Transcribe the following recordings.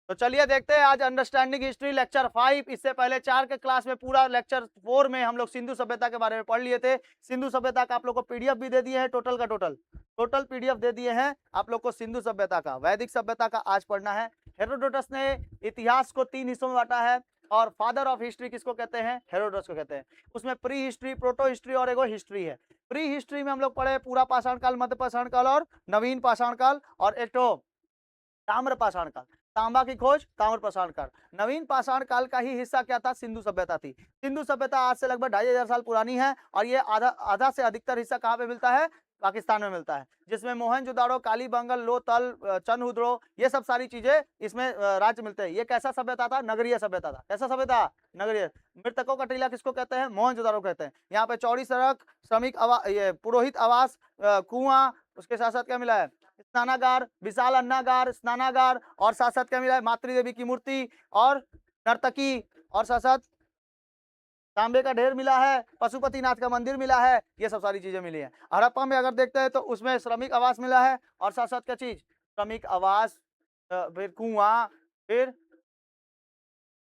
तो चलिए देखते हैं आज अंडरस्टैंडिंग हिस्ट्री लेक्चर 5। इससे पहले 4 के क्लास में पूरा लेक्चर 4 में हम लोग सिंधु सभ्यता के बारे में पढ़ लिए थे। सिंधु सभ्यता का आप लोग को पीडीएफ भी दे दिए हैं, टोटल का टोटल पीडीएफ दे दिए हैं आप लोग को सिंधु सभ्यता का। वैदिक सभ्यता का आज पढ़ना है। हेरोडोटस ने इतिहास को 3 हिस्सों में बांटा है और फादर ऑफ हिस्ट्री किसको कहते हैं? हेरोडोटस को कहते हैं। उसमें प्री हिस्ट्री, प्रोटो हिस्ट्री और एगो हिस्ट्री है। प्री हिस्ट्री में हम लोग पढ़े पूरा पाषाण काल, मध्य पाषाण काल और नवीन पाषाण काल और एक तो ताम्र पाषाण काल, तांबा की खोज, ताम्र पाषाण काल। नवीन पाषाण काल का ही हिस्सा क्या था? सिंधु सभ्यता थी। सिंधु सभ्यता आज से लगभग 2500 साल पुरानी है और ये आधा से अधिकतर हिस्सा कहाँ पे मिलता है? पाकिस्तान में मिलता है, जिसमें मोहनजोदाड़ो, कालीबंगन, लोथल, चंद्रहुदड़ो, ये सब सारी चीजें इसमें राज्य मिलते हैं। ये कैसा सभ्यता था? नगरीय सभ्यता था। कैसा सभ्यता? नगरीय। मृतकों का टीला किसको कहते हैं? मोहनजोदाड़ो कहते हैं। यहाँ पे चौड़ी सड़क, श्रमिक ये पुरोहित आवास, कुआं, उसके साथ साथ क्या मिला है? स्नानागार, विशाल अन्नागार, स्नानागार और साथ साथ क्या मिला है? मातृ देवी की मूर्ति और नर्तकी और साथ साथ तांबे का ढेर मिला है, पशुपतिनाथ का मंदिर मिला है। ये सब सारी चीजें मिली है। हड़प्पा में अगर देखते हैं तो उसमें श्रमिक आवास मिला है और साथ साथ क्या चीज? श्रमिक आवास, फिर कुआं, फिर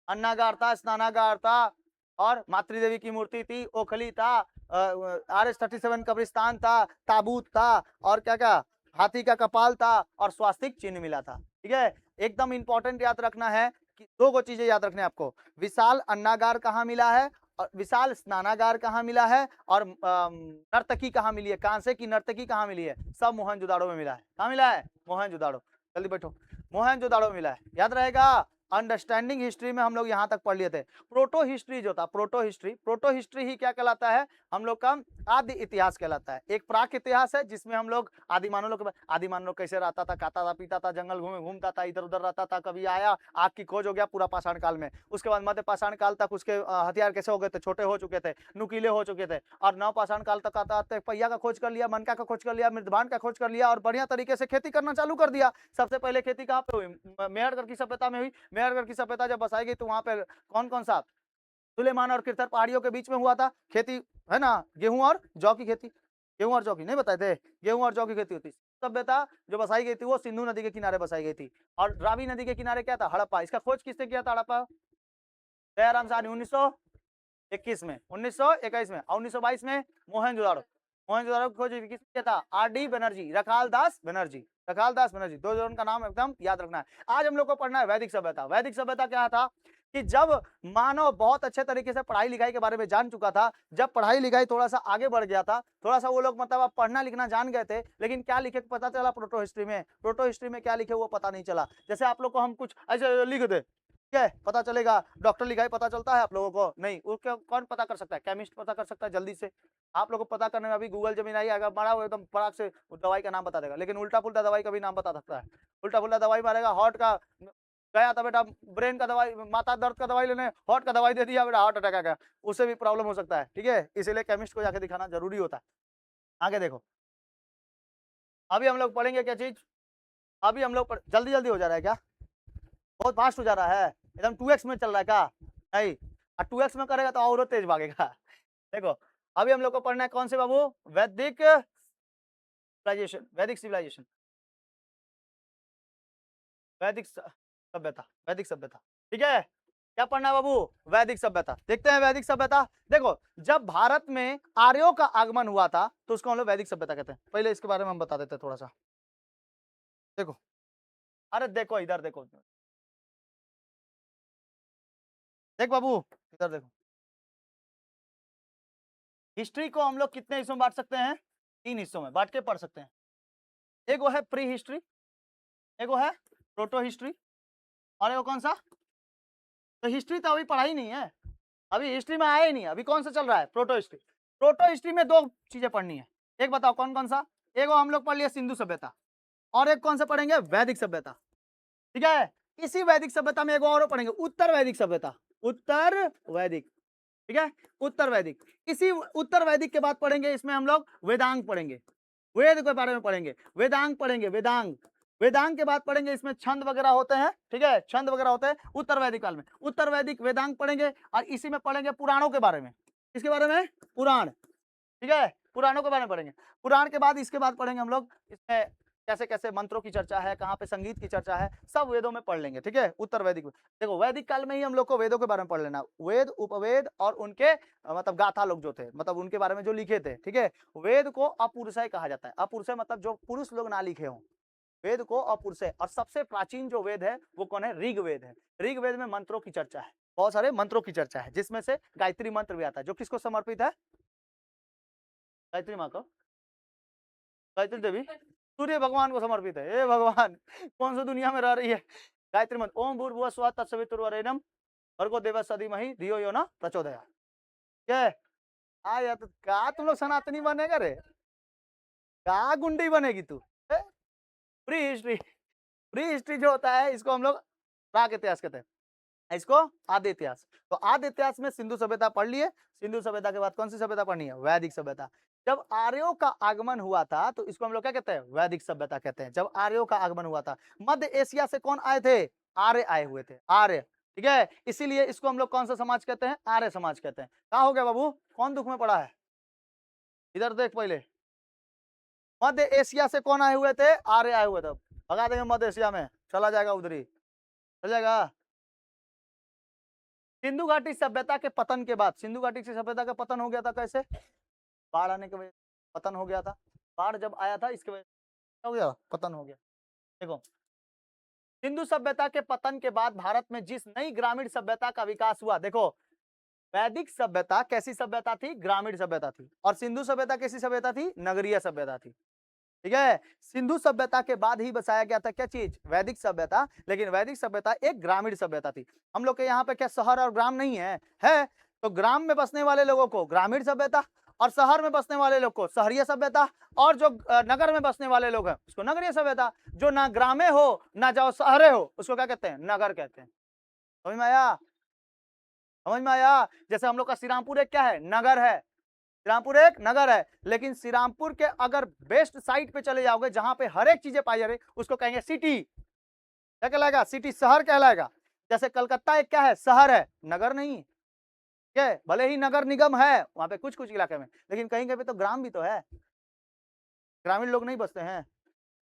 अन्नागार था, स्नानागार था और मातृ देवी की मूर्ति थी, ओखली था, RS-37 कब्रिस्तान था, ताबूत था और क्या क्या, हाथी का कपाल था और स्वास्तिक चिन्ह मिला था। ठीक है, एकदम इंपॉर्टेंट याद रखना है कि दो को चीजें याद रखने आपको। विशाल अन्नागार कहाँ मिला है और विशाल स्नानागार कहाँ मिला है और नर्तकी कहाँ मिली है? कांसे की नर्तकी कहाँ मिली है? सब मोहनजोदाड़ो में मिला है। कहाँ मिला है? मोहनजोदाड़ो। जल्दी बैठो। मोहनजोदाड़ो मिला है, याद रहेगा। अंडरस्टैंडिंग हिस्ट्री में हम लोग यहाँ तक पढ़ लिए थे। प्रोटो हिस्ट्री जो था, प्रोटो हिस्ट्री ही क्या कहलाता है? हम लोग का आदि इतिहास कहलाता है। एक प्राक इतिहास है जिसमें हम लोग आदि मानव कैसे रहता था, खाता था, पीता था, जंगल घूमता था, इधर उधर रहता था, कभी आया, आग की खोज हो गया पूरा पाषाण काल में। उसके बाद मध्य पाषाण काल तक उसके हथियार कैसे हो गए थे? छोटे हो चुके थे, नुकीले हो चुके थे। और नव पाषाण काल तक आता आते पहिया का खोज कर लिया, मनका का खोज कर लिया, मृदभान का खोज कर लिया और बढ़िया तरीके से खेती करना चालू कर दिया। सबसे पहले खेती कहाँ पे हुई? मेहरगढ़ की सभ्यता में हुई। मेहरगढ़ की सभ्यता जब बसाई गई तो वहां पे कौन कौन सा? सुलेमान और किरथर पहाड़ियों के बीच में हुआ था खेती, है ना? गेहूं और जौ की खेती। गेहूं और जौ की नहीं बताए थे? गेहूं और जौ की खेती होती। सभ्यता जो बसाई गई थी वो सिंधु नदी के किनारे बसाई गई थी। और रावी नदी के किनारे क्या था? हड़प्पा। इसका खोज किसने किया था? हड़प्पा दयाराम साहनी 1921 में, 1921 में और 1922 में मोहनजोदाड़ो। मोहनजोदाड़ो की खोज किसने किया था? RD बनर्जी, रखाल दास बनर्जी। रखाल दास बनर्जी, दो जन का नाम एकदम याद रखना है। आज हम लोग को पढ़ना है वैदिक सभ्यता। वैदिक सभ्यता क्या था कि जब मानव बहुत अच्छे तरीके से पढ़ाई लिखाई के बारे में जान चुका था, जब पढ़ाई लिखाई थोड़ा सा आगे बढ़ गया था, थोड़ा सा वो लोग मतलब अब पढ़ना लिखना जान गए थे, लेकिन क्या लिखे पता चला? प्रोटो हिस्ट्री में। प्रोटो हिस्ट्री में क्या लिखे वो पता नहीं चला। जैसे आप लोग को हम कुछ ऐसे लिख दे, ठीक है, पता चलेगा। डॉक्टर लिखाई पता चलता है आप लोगों को? नहीं। उसको कौन पता कर सकता है? केमिस्ट पता कर सकता है जल्दी से। आप लोगों को पता करने में अभी गूगल जमीन आएगा, बड़ा वो एकदम फटाक से दवाई का नाम बता देगा, लेकिन उल्टा पुल्टा दवाई का भी नाम बता सकता है। उल्टा पुल्टा दवाई मारेगा, हार्ट का गया था बेटा, ब्रेन का दवाई, माथा दर्द का दवाई लेने, हार्ट का दवाई दे दिया बेटा, हार्ट अटैक आ गया। उससे भी प्रॉब्लम हो सकता है। ठीक है, इसीलिए केमिस्ट को जाके दिखाना जरूरी होता है। आगे देखो, अभी हम लोग पढ़ेंगे क्या चीज? अभी हम लोग जल्दी जल्दी हो जा रहा है क्या? बहुत फास्ट हो जा रहा है, एकदम 2x में चल रहा है क्या? नहीं, 2x में करेगा तो और तेज भागेगा। देखो, अभी हम लोग को पढ़ना है कौन से बाबू? वैदिक सिविलाइजेशन। वैदिक सिविलाइजेशन, वैदिक सभ्यता, वैदिक सभ्यता। ठीक है, क्या पढ़ना है बाबू? वैदिक सभ्यता। देखते हैं वैदिक सभ्यता। देखो, जब भारत में आर्यों का आगमन हुआ था तो उसको हम लोग वैदिक सभ्यता कहते हैं। पहले इसके बारे में हम बता देते हैं थोड़ा सा। देखो, अरे देखो इधर देखो, देख बाबू, इधर देखो। हिस्ट्री को हम लोग कितने हिस्सों में बांट सकते हैं? 3 हिस्सों में बांट के पढ़ सकते हैं। एक वो है प्री हिस्ट्री, एक वो है प्रोटो हिस्ट्री और एक वो कौन सा? तो हिस्ट्री तो अभी पढ़ाई नहीं है, अभी हिस्ट्री में आया ही नहीं। अभी कौन सा चल रहा है? Proto history. प्रोटो हिस्ट्री में 2 चीजें पढ़नी है। एक बताओ कौन कौन सा? एक वो हम लोग पढ़ लिया सिंधु सभ्यता और एक कौन सा पढ़ेंगे? वैदिक सभ्यता। ठीक है, इसी वैदिक सभ्यता में एक और पढ़ेंगे, उत्तर वैदिक सभ्यता। उत्तर वैदिक, ठीक है, उत्तर वैदिक। इसी उत्तर वैदिक के बाद पढ़ेंगे इसमें हम लोग वेदांग पढ़ेंगे, वेद के बारे में पढ़ेंगे, वेदांग पढ़ेंगे, वेदांग। वेदांग के बाद पढ़ेंगे इसमें छंद वगैरह होते हैं। ठीक है, छंद वगैरह होते हैं उत्तर वैदिक काल में। उत्तर वैदिक वेदांग पढ़ेंगे और इसी में पढ़ेंगे पुराणों के बारे में। इसके बारे में पुराण, ठीक है, पुराणों के बारे में पढ़ेंगे। पुराण के बाद इसके बाद पढ़ेंगे हम लोग इसमें कैसे कैसे मंत्रों की चर्चा है, कहाँ पे संगीत की चर्चा है, सब वेदों में पढ़ लेंगे। ठीक है, उत्तर वैदिक में। देखो वैदिक काल में ही हम लोग को वेदों के बारे में पढ़ लेना, वेद, उपवेद और उनके मतलब गाथा लोग जो थे, मतलब उनके बारे में जो लिखे थे। ठीक है, वेद को अपुरुषय कहा जाता है। अपुरुषय मतलब जो पुरुष लोग ना लिखे हों, वेद को अपुरुषय। और सबसे प्राचीन जो वेद है वो कौन है? ऋग्वेद है। ऋग्वेद में मंत्रों की चर्चा है, बहुत सारे मंत्रों की चर्चा है, जिसमें से गायत्री मंत्र भी आता है, जो किसको समर्पित है? गायत्री माँ को, गायत्री देवी सूर्य भगवान को समर्पित है। हे भगवान, कौन सी दुनिया में रह रही है? गायत्री मंत्र, ओम भूर्भुवः स्वः तत्सवितुर्वरेण्यं भर्गो देवस्य धीमहि धियो यो न प्रचोदयात्। क्या यार, तो का तुम लोग सनातनी बनेगा रे? का गुंडी बनेगी तू? प्री हिस्ट्री, प्री हिस्ट्री जो होता है इसको हम लोग प्राक इतिहास कहते हैं, इसको आदि इतिहास। तो आदि इतिहास में सिंधु सभ्यता पढ़ लिए। सिंधु सभ्यता के बाद कौन सी सभ्यता पढ़नी है? वैदिक सभ्यता। जब आर्यों का आगमन हुआ था तो इसको हम लोग क्या कहते हैं? वैदिक सभ्यता कहते हैं। जब आर्यों का आगमन हुआ था, मध्य एशिया से कौन आए थे? आर्य आए हुए थे, आर्य। ठीक है, इसीलिए इसको हम लोग कौन सा समाज कहते हैं? आर्य समाज कहते हैं। क्या हो गया बाबू, कौन दुख में पड़ा है? इधर देख पहले, मध्य एशिया से कौन आए हुए थे? आर्य आए हुए थे। भगा देंगे मध्य एशिया में, चला जाएगा उधरी, चल जाएगा। सिंधु घाटी सभ्यता के पतन के बाद, सिंधु घाटी की सभ्यता का पतन हो गया था कैसे? बाढ़ आने की वजह से पतन हो गया था। बाढ़ जब आया था इसके वजह से क्या हो गया? पतन हो गया। देखो, सिंधु सभ्यता के पतन के बाद भारत में जिस नई ग्रामीण सभ्यता का विकास हुआ, देखो वैदिक सभ्यता कैसी सभ्यता थी? ग्रामीण सभ्यता थी। और सिंधु सभ्यता कैसी सभ्यता थी? नगरीय सभ्यता थी। ठीक है, सिंधु सभ्यता के बाद ही बसाया गया था क्या चीज? वैदिक सभ्यता। लेकिन वैदिक सभ्यता एक ग्रामीण सभ्यता थी। हम लोग के यहाँ पे क्या शहर और ग्राम नहीं है? तो ग्राम में बसने वाले लोगों को ग्रामीण सभ्यता, और शहर में बसने वाले लोग को शहरीय सभ्यता, और जो नगर में बसने वाले लोग हैं उसको नगरीय सभ्यता। जो ना ग्रामे हो ना जाओ शहरे हो उसको क्या कहते हैं? नगर कहते हैं। समझ में आया? समझ में आया? जैसे हम लोग का श्रीरामपुर एक क्या है? नगर है। श्रीरामपुर एक नगर है, लेकिन श्रीरामपुर के अगर बेस्ट साइट पे चले जाओगे जहां पे हर एक चीजें पाई जा रही, उसको कहेंगे सिटी। क्या कहलाएगा? सिटी, शहर कहलाएगा। जैसे कलकत्ता एक क्या है? शहर है, नगर नहीं। ठीक है, भले ही नगर निगम है वहां पे कुछ कुछ इलाके में, लेकिन कहीं कहीं पे तो ग्राम भी तो है, ग्रामीण लोग नहीं बसते हैं।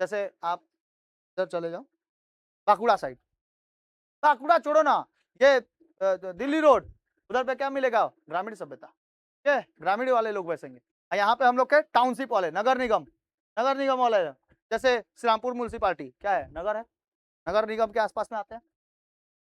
जैसे आप इधर चले जाओ, बांकुड़ा साइड, बांकुड़ा छोड़ो ना, ये दिल्ली रोड, उधर पे क्या मिलेगा? ग्रामीण सभ्यता। ठीक है, ग्रामीण वाले लोग बसेंगे। यहाँ पे हम लोग के टाउनशिप वाले, नगर निगम, नगर निगम वाले, जैसे श्रीरामपुर म्यूनसिपालिटी क्या है? नगर है, नगर निगम के आसपास में आते हैं।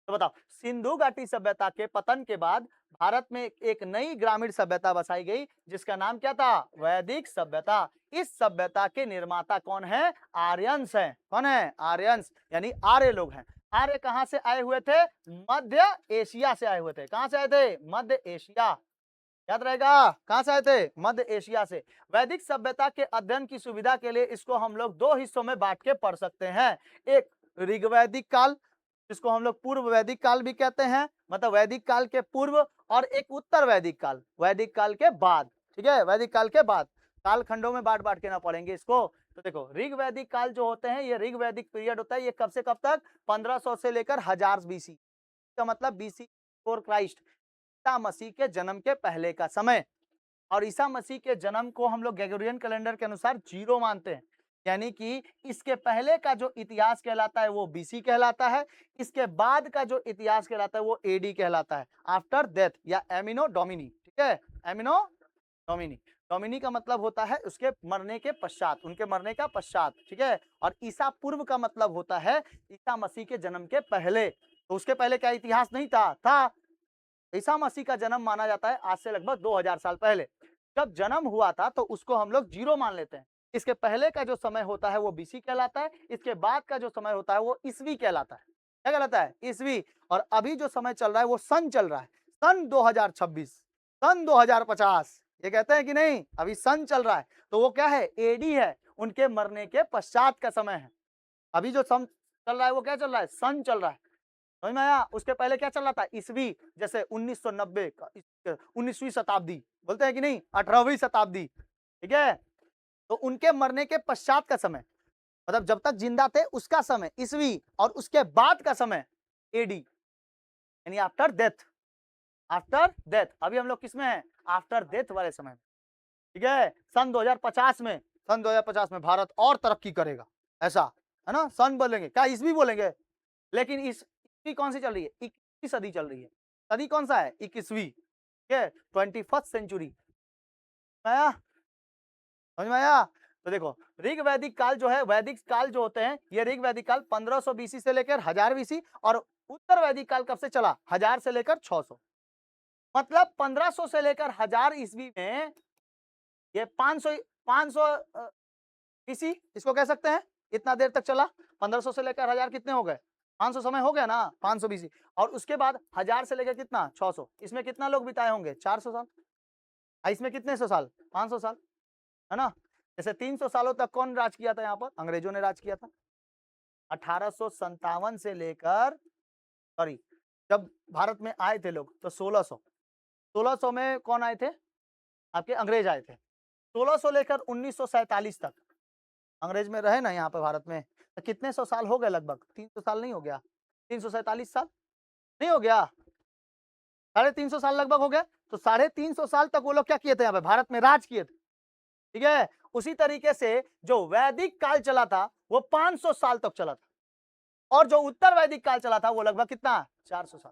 तो बताओ, सिंधु घाटी सभ्यता के पतन के बाद भारत में एक नई ग्रामीण सभ्यता बसाई गई, जिसका नाम क्या था? वैदिक सभ्यता। इस सभ्यता के निर्माता कौन है? आर्यंस हैं। कौन है? आर्यंस, यानी आर्य लोग हैं। आर्य कहां से आए हुए थे? मध्य एशिया से आए हुए थे। कहां से आए थे? मध्य एशिया। याद रहेगा, कहां से आए थे? मध्य एशिया से। वैदिक सभ्यता के अध्ययन की सुविधा के लिए इसको हम लोग दो हिस्सों में बांट के पढ़ सकते हैं। एक ऋग्वैदिक काल, जिसको हम लोग पूर्व वैदिक काल भी कहते हैं, मतलब वैदिक काल के पूर्व, और एक उत्तर वैदिक काल, वैदिक काल के बाद। ठीक है, वैदिक काल के बाद, काल खंडों में बांट बांट के ना पढ़ेंगे इसको। तो देखो, ऋग वैदिक काल जो होते हैं, ये ऋग वैदिक पीरियड होता है, ये कब से कब तक? 1500 से लेकर 1000 बीसी, का मतलब BC before Christ, Isa Masih के जन्म के पहले का समय। और ईसा मसीह के जन्म को हम लोग ग्रेगोरियन कैलेंडर के अनुसार 0 मानते हैं, यानी कि इसके पहले का जो इतिहास कहलाता है वो बीसी कहलाता है, इसके बाद का जो इतिहास कहलाता है वो एडी कहलाता है, आफ्टर डेथ या एमिनो डोमिनी। ठीक है, एमिनो डोमिनी, डोमिनी का मतलब होता है उसके मरने के पश्चात, उनके मरने का पश्चात। ठीक है, और ईसा पूर्व का मतलब होता है ईसा मसीह के जन्म के पहले। तो उसके पहले क्या इतिहास नहीं था? ईसा मसीह का जन्म माना जाता है आज से लगभग 2000 साल पहले। जब जन्म हुआ था तो उसको हम लोग 0 मान लेते हैं। इसके पहले का जो समय होता है वो बीसी कहलाता है, इसके बाद का जो समय होता है वो ईसवी कहलाता है। क्या कहलाता है? ईसवी। और अभी जो समय चल रहा है वो सन चल रहा है, सन 2026, सन 2050, ये कहते हैं कि नहीं? अभी सन चल रहा है, तो वो क्या है? एडी है, उनके मरने के पश्चात का समय है। अभी जो सन चल रहा है वो क्या चल रहा है? सन चल रहा है। समझ में आया? उसके पहले क्या चल रहा था? ईसवी, जैसे 1990 का, 19वीं शताब्दी बोलते हैं कि नहीं, 18वीं शताब्दी। ठीक है, तो उनके मरने के पश्चात का समय, मतलब जब तक जिंदा थे उसका समय ईसवी, और उसके बाद का समय एडी, यानी आफ्टर डेथ। आफ्टर डेथ, अभी हम लोग किसमें हैं? आफ्टर डेथ वाले समय में। ठीक है, सन 2050 में, सन 2050 में भारत और तरक्की करेगा। ऐसा है ना, सन बोलेंगे क्या, ईस्वी बोलेंगे, लेकिन इस ईस्वी कौन सी चल रही है, 21वीं सदी चल रही है। सदी कौन सा है, 21वीं, ठीक है, 21st सेंचुरी। आया समझ में आया। तो देखो ऋग वैदिक काल जो है, वैदिक काल जो होते हैं ये ऋग वैदिक काल 1500 बीसी से लेकर 1000 बीसी, और उत्तर वैदिक काल कब से चला, 1000 से लेकर 600, मतलब 1500 से लेकर 1000 ईस्वी में ये 500 बीसी इसको कह सकते हैं, इतना देर तक चला। 1500 से लेकर 1000 कितने हो गए, 500 समय हो गया ना, 500 बीसी। और उसके बाद 1000 से लेकर कितना 600, इसमें कितना लोग बिताए होंगे, 400 साल। इसमें कितने सौ साल, 500 साल, है ना। जैसे 300 सालों तक कौन राज किया था यहाँ पर, अंग्रेजों ने राज किया था। 1857 से लेकर, सॉरी, जब भारत में आए थे लोग तो 1600 में कौन आए थे, आपके अंग्रेज आए थे। 1600 लेकर 1947 तक अंग्रेज में रहे ना यहाँ पे भारत में, तो कितने सौ साल हो गए, लगभग 300 साल नहीं हो गया, 347 साल नहीं हो गया, 350 साल लगभग हो गया। तो 350 साल तक वो लोग क्या किए थे, यहाँ पे भारत में राज किए थे, ठीक है। उसी तरीके से जो वैदिक काल चला था वो 500 साल तक चला था, और जो उत्तर वैदिक काल चला था वो लगभग कितना, 400 साल,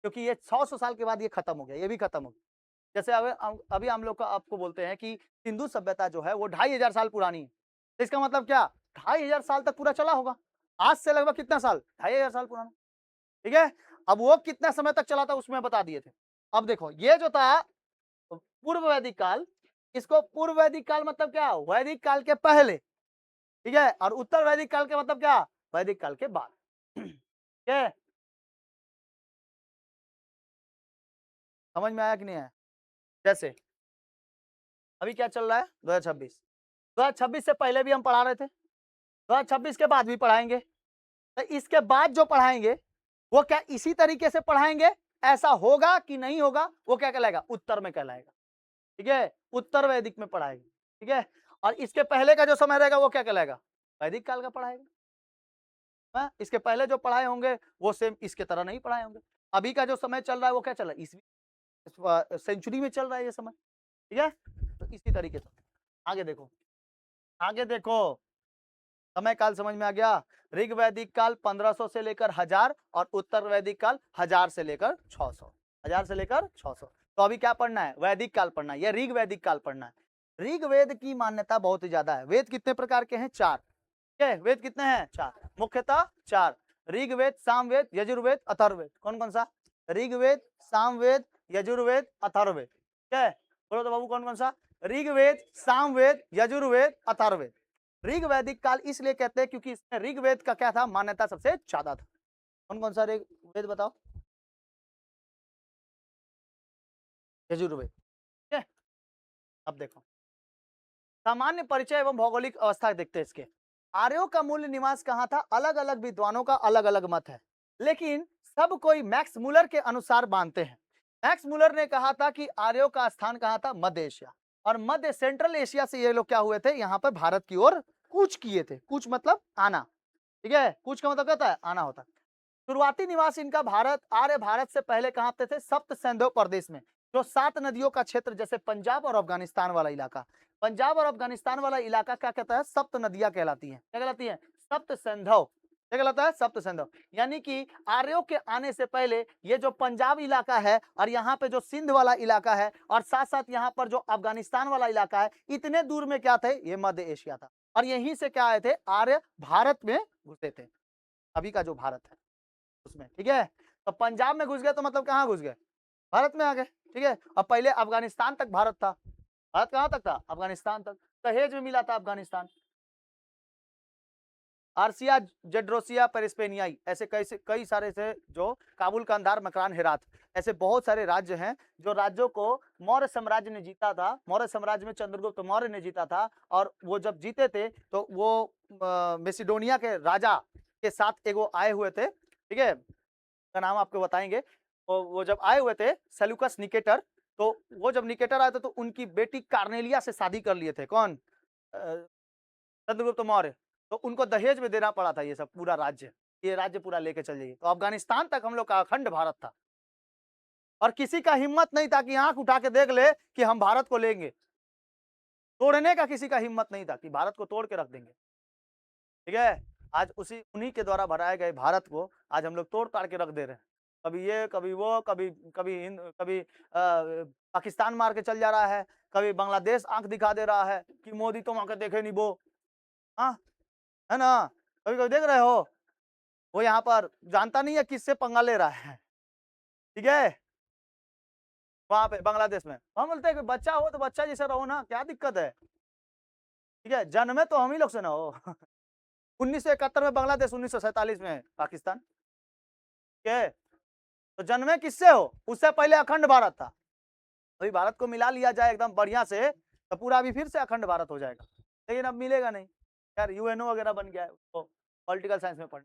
क्योंकि ये 600 साल के बाद ये खत्म हो गया, ये भी खत्म हो गया। जैसे अभी हम लोग का आपको बोलते हैं कि सिंधु सभ्यता जो है वो 2500 साल पुरानी है, तो इसका मतलब क्या, 2500 साल तक पूरा चला होगा, आज से लगभग कितना साल, 2500 साल पुराना, ठीक है। अब वो कितना समय तक चला था उसमें बता दिए थे। अब देखो ये जो था पूर्व वैदिक काल, इसको पूर्व वैदिक काल मतलब क्या, वैदिक काल के पहले, ठीक है, और उत्तर वैदिक काल के मतलब क्या, वैदिक काल के बाद, ठीक है। समझ में आया कि नहीं आया। जैसे अभी क्या चल रहा है, 2026 से पहले भी हम पढ़ा रहे थे, 2026 के बाद भी पढ़ाएंगे, तो इसके बाद जो पढ़ाएंगे वो क्या इसी तरीके से पढ़ाएंगे, ऐसा होगा कि नहीं होगा, वो क्या कहलाएगा, उत्तर में कहलाएगा, ठीक है, उत्तर वैदिक में पढ़ाएगा, ठीक है। और इसके पहले का जो समय रहेगा वो क्या कहलाएगा, वैदिक काल का पढ़ाएगा। इसके पहले जो पढ़ाए होंगे वो सेम इसके तरह नहीं पढ़ाए होंगे। अभी का जो समय चल रहा है वो क्या चल रहा है, ईसवी सेंचुरी में चल रहा है ये समय, ठीक है। तो इसी तरीके से आगे देखो, आगे देखो, समय काल समझ में आ गया। ऋग वैदिक काल 1500 से लेकर 1000, और उत्तर वैदिक काल 1000 से लेकर 600, 1000 से लेकर 600। तो अभी क्या पढ़ना है, वैदिक काल पढ़ना है, या ऋग वैदिक काल पढ़ना है। ऋग वेद की मान्यता बहुत ही ज्यादा है। वेद कितने प्रकार के हैं, 4, ठीक है। वेद कितने हैं, 4, मुख्यतः 4, ऋग्वेद, सामवेद, यजुर्वेद, अथर्ववेद। कौन कौन सा, ऋग्वेद, सामवेद, यजुर्वेद, अथर्ववेद, ठीक है। बोलो तो बाबू कौन कौन सा, ऋग्वेद, सामवेद, यजुर्वेद, अथर्ववेद। ऋग वैदिक काल इसलिए कहते हैं क्योंकि इसमें ऋग्वेद का क्या था, मान्यता सबसे ज्यादा था। कौन कौन सा ऋग्वेद बताओ, यजुर्वेद, ठीक है। अब देखो सामान्य परिचय एवं भौगोलिक अवस्था देखते हैं इसके। आर्यों का मूल निवास कहाँ था, अलग अलग विद्वानों का अलग अलग मत है, लेकिन सब कोई मैक्स मुलर के अनुसार मानते हैं। मैक्स मुलर ने कहा था कि आर्यों का स्थान कहाँ था, मध्य एशिया, और मध्य सेंट्रल एशिया से ये लोग क्या हुए थे, यहाँ पर भारत की ओर कूच किए थे। कूच मतलब आना, ठीक है, कूच का मतलब क्या होता है, आना होता है। शुरुआती निवास इनका आर्य भारत से पहले कहाँ पे थे, सप्त सिंधु प्रदेश में, जो 7 नदियों का क्षेत्र, जैसे पंजाब और अफगानिस्तान वाला इलाका। पंजाब और अफगानिस्तान वाला इलाका क्या कहता है, सप्त नदियां कहलाती हैं। क्या कहलाती हैं, सप्त सिंधु। क्या कहलाता है, सप्त सिंधु। यानी कि आर्यों के आने से पहले ये जो पंजाब इलाका है, और यहाँ पे जो सिंध वाला इलाका है, और साथ साथ यहाँ पर जो अफगानिस्तान वाला इलाका है, इतने दूर में क्या थे, ये मध्य एशिया था। और यहीं से क्या आए थे, आर्य भारत में घुसे थे, अभी का जो भारत है उसमें, ठीक है। तो पंजाब में घुस गए तो मतलब कहाँ घुस गए, भारत में आ गए, ठीक है। और पहले अफगानिस्तान तक भारत था, भारत कहाँ तक था, अफगानिस्तान तक, दहेज में मिला था अफगानिस्तान। आर्सिया, जेड्रोसिया, पेरिस्पेनियाई, ऐसे कई सारे से, जो काबुल, कंधार, मकरान, हेरात, ऐसे बहुत सारे राज्य हैं जो राज्यों को मौर्य साम्राज्य ने जीता था। मौर्य साम्राज्य में चंद्रगुप्त मौर्य ने जीता था, और वो जब जीते थे तो वो मेसिडोनिया के राजा के साथ एगो आए हुए थे, ठीक है, का नाम आपको बताएंगे। तो वो जब आए हुए थे सेल्यूकस निकेटर, तो वो जब निकेटर आए थे तो उनकी बेटी कार्नेलिया से शादी कर लिए थे, कौन, चंद्रगुप्त मौर्य। तो उनको दहेज में देना पड़ा था ये सब पूरा राज्य, ये राज्य पूरा लेके चल जाइए। तो अफगानिस्तान तक हम लोग का अखंड भारत था, और किसी का हिम्मत नहीं था कि आंख उठा के देख ले कि हम भारत को लेंगे। तोड़ने का किसी का हिम्मत नहीं था कि भारत को तोड़ के रख देंगे। ठीक है, आज उन्हीं के द्वारा बनाए गए भारत को आज हम लोग तोड़ ताड़ के रख दे रहे हैं। कभी ये, कभी वो, कभी कभी कभी पाकिस्तान मार के चल जा रहा है, कभी बांग्लादेश आंख दिखा दे रहा है कि मोदी तो वहां के देखे नहीं वो। हाँ, है ना? कभी कभी देख रहे हो, वो यहाँ पर जानता नहीं है किससे पंगा ले रहा है। ठीक है, वहां पे बांग्लादेश में हम बोलते हैं कि बच्चा हो तो बच्चा जैसा रहो ना, क्या दिक्कत है? ठीक है, जन्मे तो हम ही लोग से ना हो। 1971 में बांग्लादेश, 1947 में पाकिस्तान। ठीक है, तो जन्मे किससे हो? उससे पहले अखंड भारत था। अभी भारत को मिला लिया जाए एकदम बढ़िया से, तो पूरा अभी फिर से अखंड भारत हो जाएगा, लेकिन अब मिलेगा नहीं। यार यूएनओ वगैरह बन गया है, उसको पॉलिटिकल साइंस में पढ़।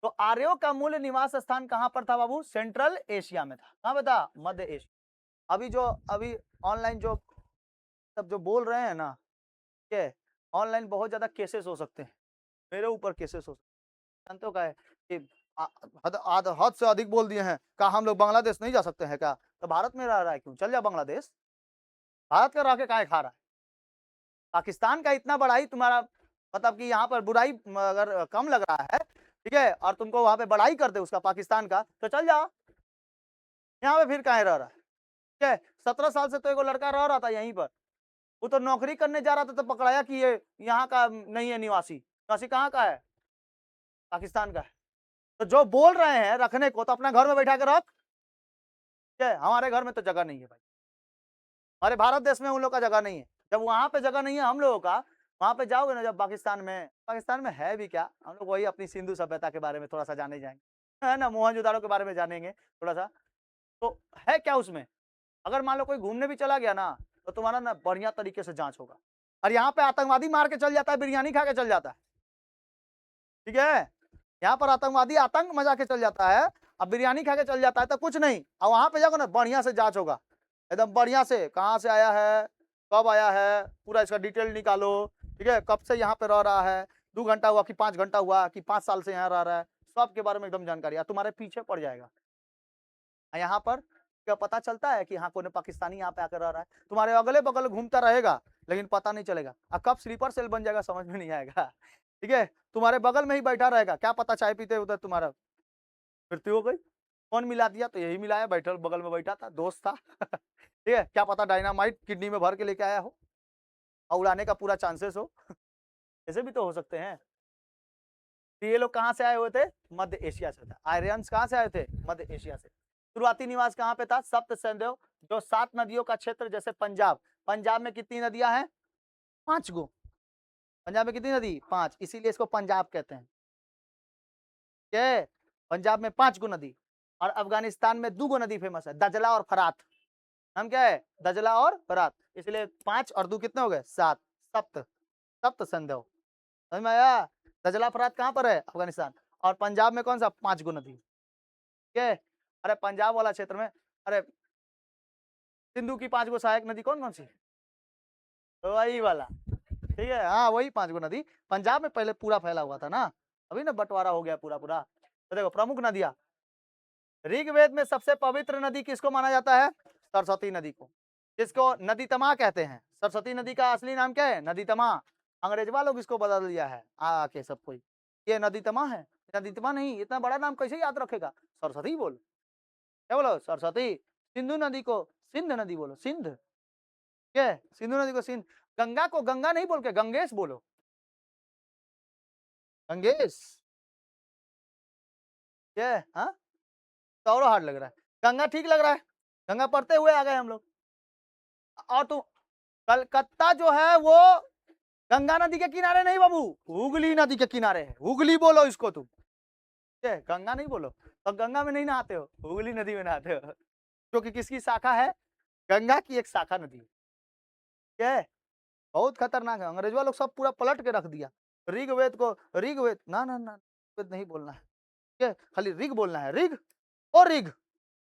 तो आर्यों का मूल निवास स्थान कहाँ पर था बाबू? सेंट्रल एशिया में था। कहाँ पे था? मध्य एशिया। अभी ऑनलाइन जो सब जो बोल रहे हैं ना, ठीक है, ऑनलाइन बहुत ज्यादा केसेस हो सकते हैं, मेरे ऊपर केसेस हो सकते हैं। जानते हो क्या है कि हद से अधिक बोल दिए हैं, कहा हम लोग बांग्लादेश नहीं जा सकते हैं क्या? तो भारत में रह रहा है क्यों? चल जा बांग्लादेश, भारत का रह के काहे खा रहा है? पाकिस्तान का इतना बड़ा ही तुम्हारा मतलब कि यहाँ पर बुराई अगर कम लग रहा है, ठीक है, और तुमको वहां पे बड़ाई कर दे उसका पाकिस्तान का, तो चल जाओ, यहाँ पे फिर काहे रह रहा है? ठीक है, 17 साल से तो एगो लड़का रह रहा था यहीं पर, वो तो नौकरी करने जा रहा था तो पकड़ाया कि ये यहाँ का नहीं है निवासी। निवासी कहाँ का है? पाकिस्तान का है। तो जो बोल रहे हैं रखने को, तो अपना घर में बैठा के रख। ठीक है, हमारे घर में तो जगह नहीं है भाई, हमारे भारत देश में उन लोग का जगह नहीं है। जब वहां पे जगह नहीं है हम लोगों का, वहां पे जाओगे ना जब पाकिस्तान में है भी क्या? हम लोग वही अपनी सिंधु सभ्यता के बारे में थोड़ा सा जाने जाएंगे, है ना, मोहनजोदाड़ो के बारे में जानेंगे थोड़ा सा। तो है क्या उसमें? अगर मान लो कोई घूमने भी चला गया ना, तो तुम्हारा ना बढ़िया तरीके से जांच होगा। और यहाँ पे आतंकवादी मार के चल जाता है, बिरयानी खा के चल जाता है। ठीक है, यहाँ पर आतंकवादी आतंक मजा के चल जाता है, अब बिरयानी खा के चल जाता है तो कुछ नहीं। और वहां पे जाओगे ना, बढ़िया से जांच होगा, एकदम बढ़िया से, कहाँ से आया है, कब आया है, पूरा इसका डिटेल निकालो। ठीक है, कब से यहाँ पे रह रहा है, 2 घंटा हुआ कि 5 घंटा हुआ कि 5 साल से यहाँ रह रहा है, सब के बारे में एकदम जानकारी तुम्हारे पीछे पड़ जाएगा। यहाँ पर क्या पता चलता है कि हाँ कौन पाकिस्तानी यहाँ पे आकर रह रहा है, तुम्हारे अगले बगल घूमता रहेगा लेकिन पता नहीं चलेगा। और कब स्लीपर सेल बन जाएगा समझ में नहीं आएगा। ठीक है, तुम्हारे बगल में ही बैठा रहेगा, क्या पता चाय पीते उधर तुम्हारा मृत्यु हो गई, कौन मिला दिया? तो यही मिलाया, बैठल बगल में बैठा था, दोस्त था। ठीक है, क्या पता डायनामाइट किडनी में भर के लेके आया हो और उड़ाने का पूरा चांसेस हो। ऐसे भी तो हो सकते हैं। तो ये लोग कहाँ से आए हुए थे? मध्य एशिया से था। आर्यंस कहाँ से आए थे? मध्य एशिया से। शुरुआती निवास कहाँ पे था? सप्त सैंधव, जो 7 नदियों का क्षेत्र, जैसे पंजाब। पंजाब में कितनी नदियां हैं? 5 गो। पंजाब में कितनी नदी? 5, इसीलिए इसको पंजाब कहते हैं। क्या? पंजाब में 5 गो नदी। और अफगानिस्तान में 2 गो नदी फेमस है, दजला और फरात। हम क्या है? दजला और फरात, इसलिए 5 और 2 कितने हो गए? 7। सप्त, सप्त संधव, समझ में आया? दजला फरात कहाँ पर है? अफगानिस्तान। और पंजाब में कौन सा? 5 गो नदी। ठीक है, अरे पंजाब वाला क्षेत्र में, अरे सिंधु की 5 गो सहायक नदी कौन कौन सी? तो वही वाला। ठीक है, हाँ वही 5 गो नदी पंजाब में पहले पूरा फैला हुआ था ना, अभी ना बंटवारा हो गया पूरा पूरा। तो देखो प्रमुख नदियां, ऋग्वेद में सबसे पवित्र नदी किसको माना जाता है? सरस्वती नदी को, जिसको नदी तमा कहते हैं। सरस्वती नदी का असली नाम क्या है? नदी तमा। अंग्रेजवा लोग इसको बदल दिया है आके सब कोई, ये नदी तमा है। नदी तमा नहीं, इतना बड़ा नाम कैसे याद रखेगा? सरस्वती बोलो, क्या बोलो? सरस्वती। सिंधु नदी को सिंध नदी बोलो, सिंध। ठीक है, सिंधु नदी को सिंध। गंगा को गंगा नहीं बोल के गंगेश बोलो, गंगेश। क्या है? हाँ, तो और हार्ड लग रहा है। गंगा ठीक लग रहा है, गंगा पढ़ते हुए आ गए हम लोग। और तू, कलकत्ता जो है वो गंगा नदी के किनारे नहीं बाबू, हुगली नदी के किनारे है। हुगली बोलो इसको तुम, ठीक है, गंगा नहीं बोलो। तो गंगा में नहीं नहाते हो, हुगली नदी में नहाते हो, क्योंकि किसकी शाखा है? गंगा की एक शाखा नदी है। ठीक है, बहुत खतरनाक है। अंग्रेजवा लोग सब पूरा पलट के रख दिया। ऋग्वेद को ऋग्वेद ना ना ना, ऋग्वेद नहीं बोलना है। ठीक है, खाली ऋग बोलना है, ऋग और ऋग।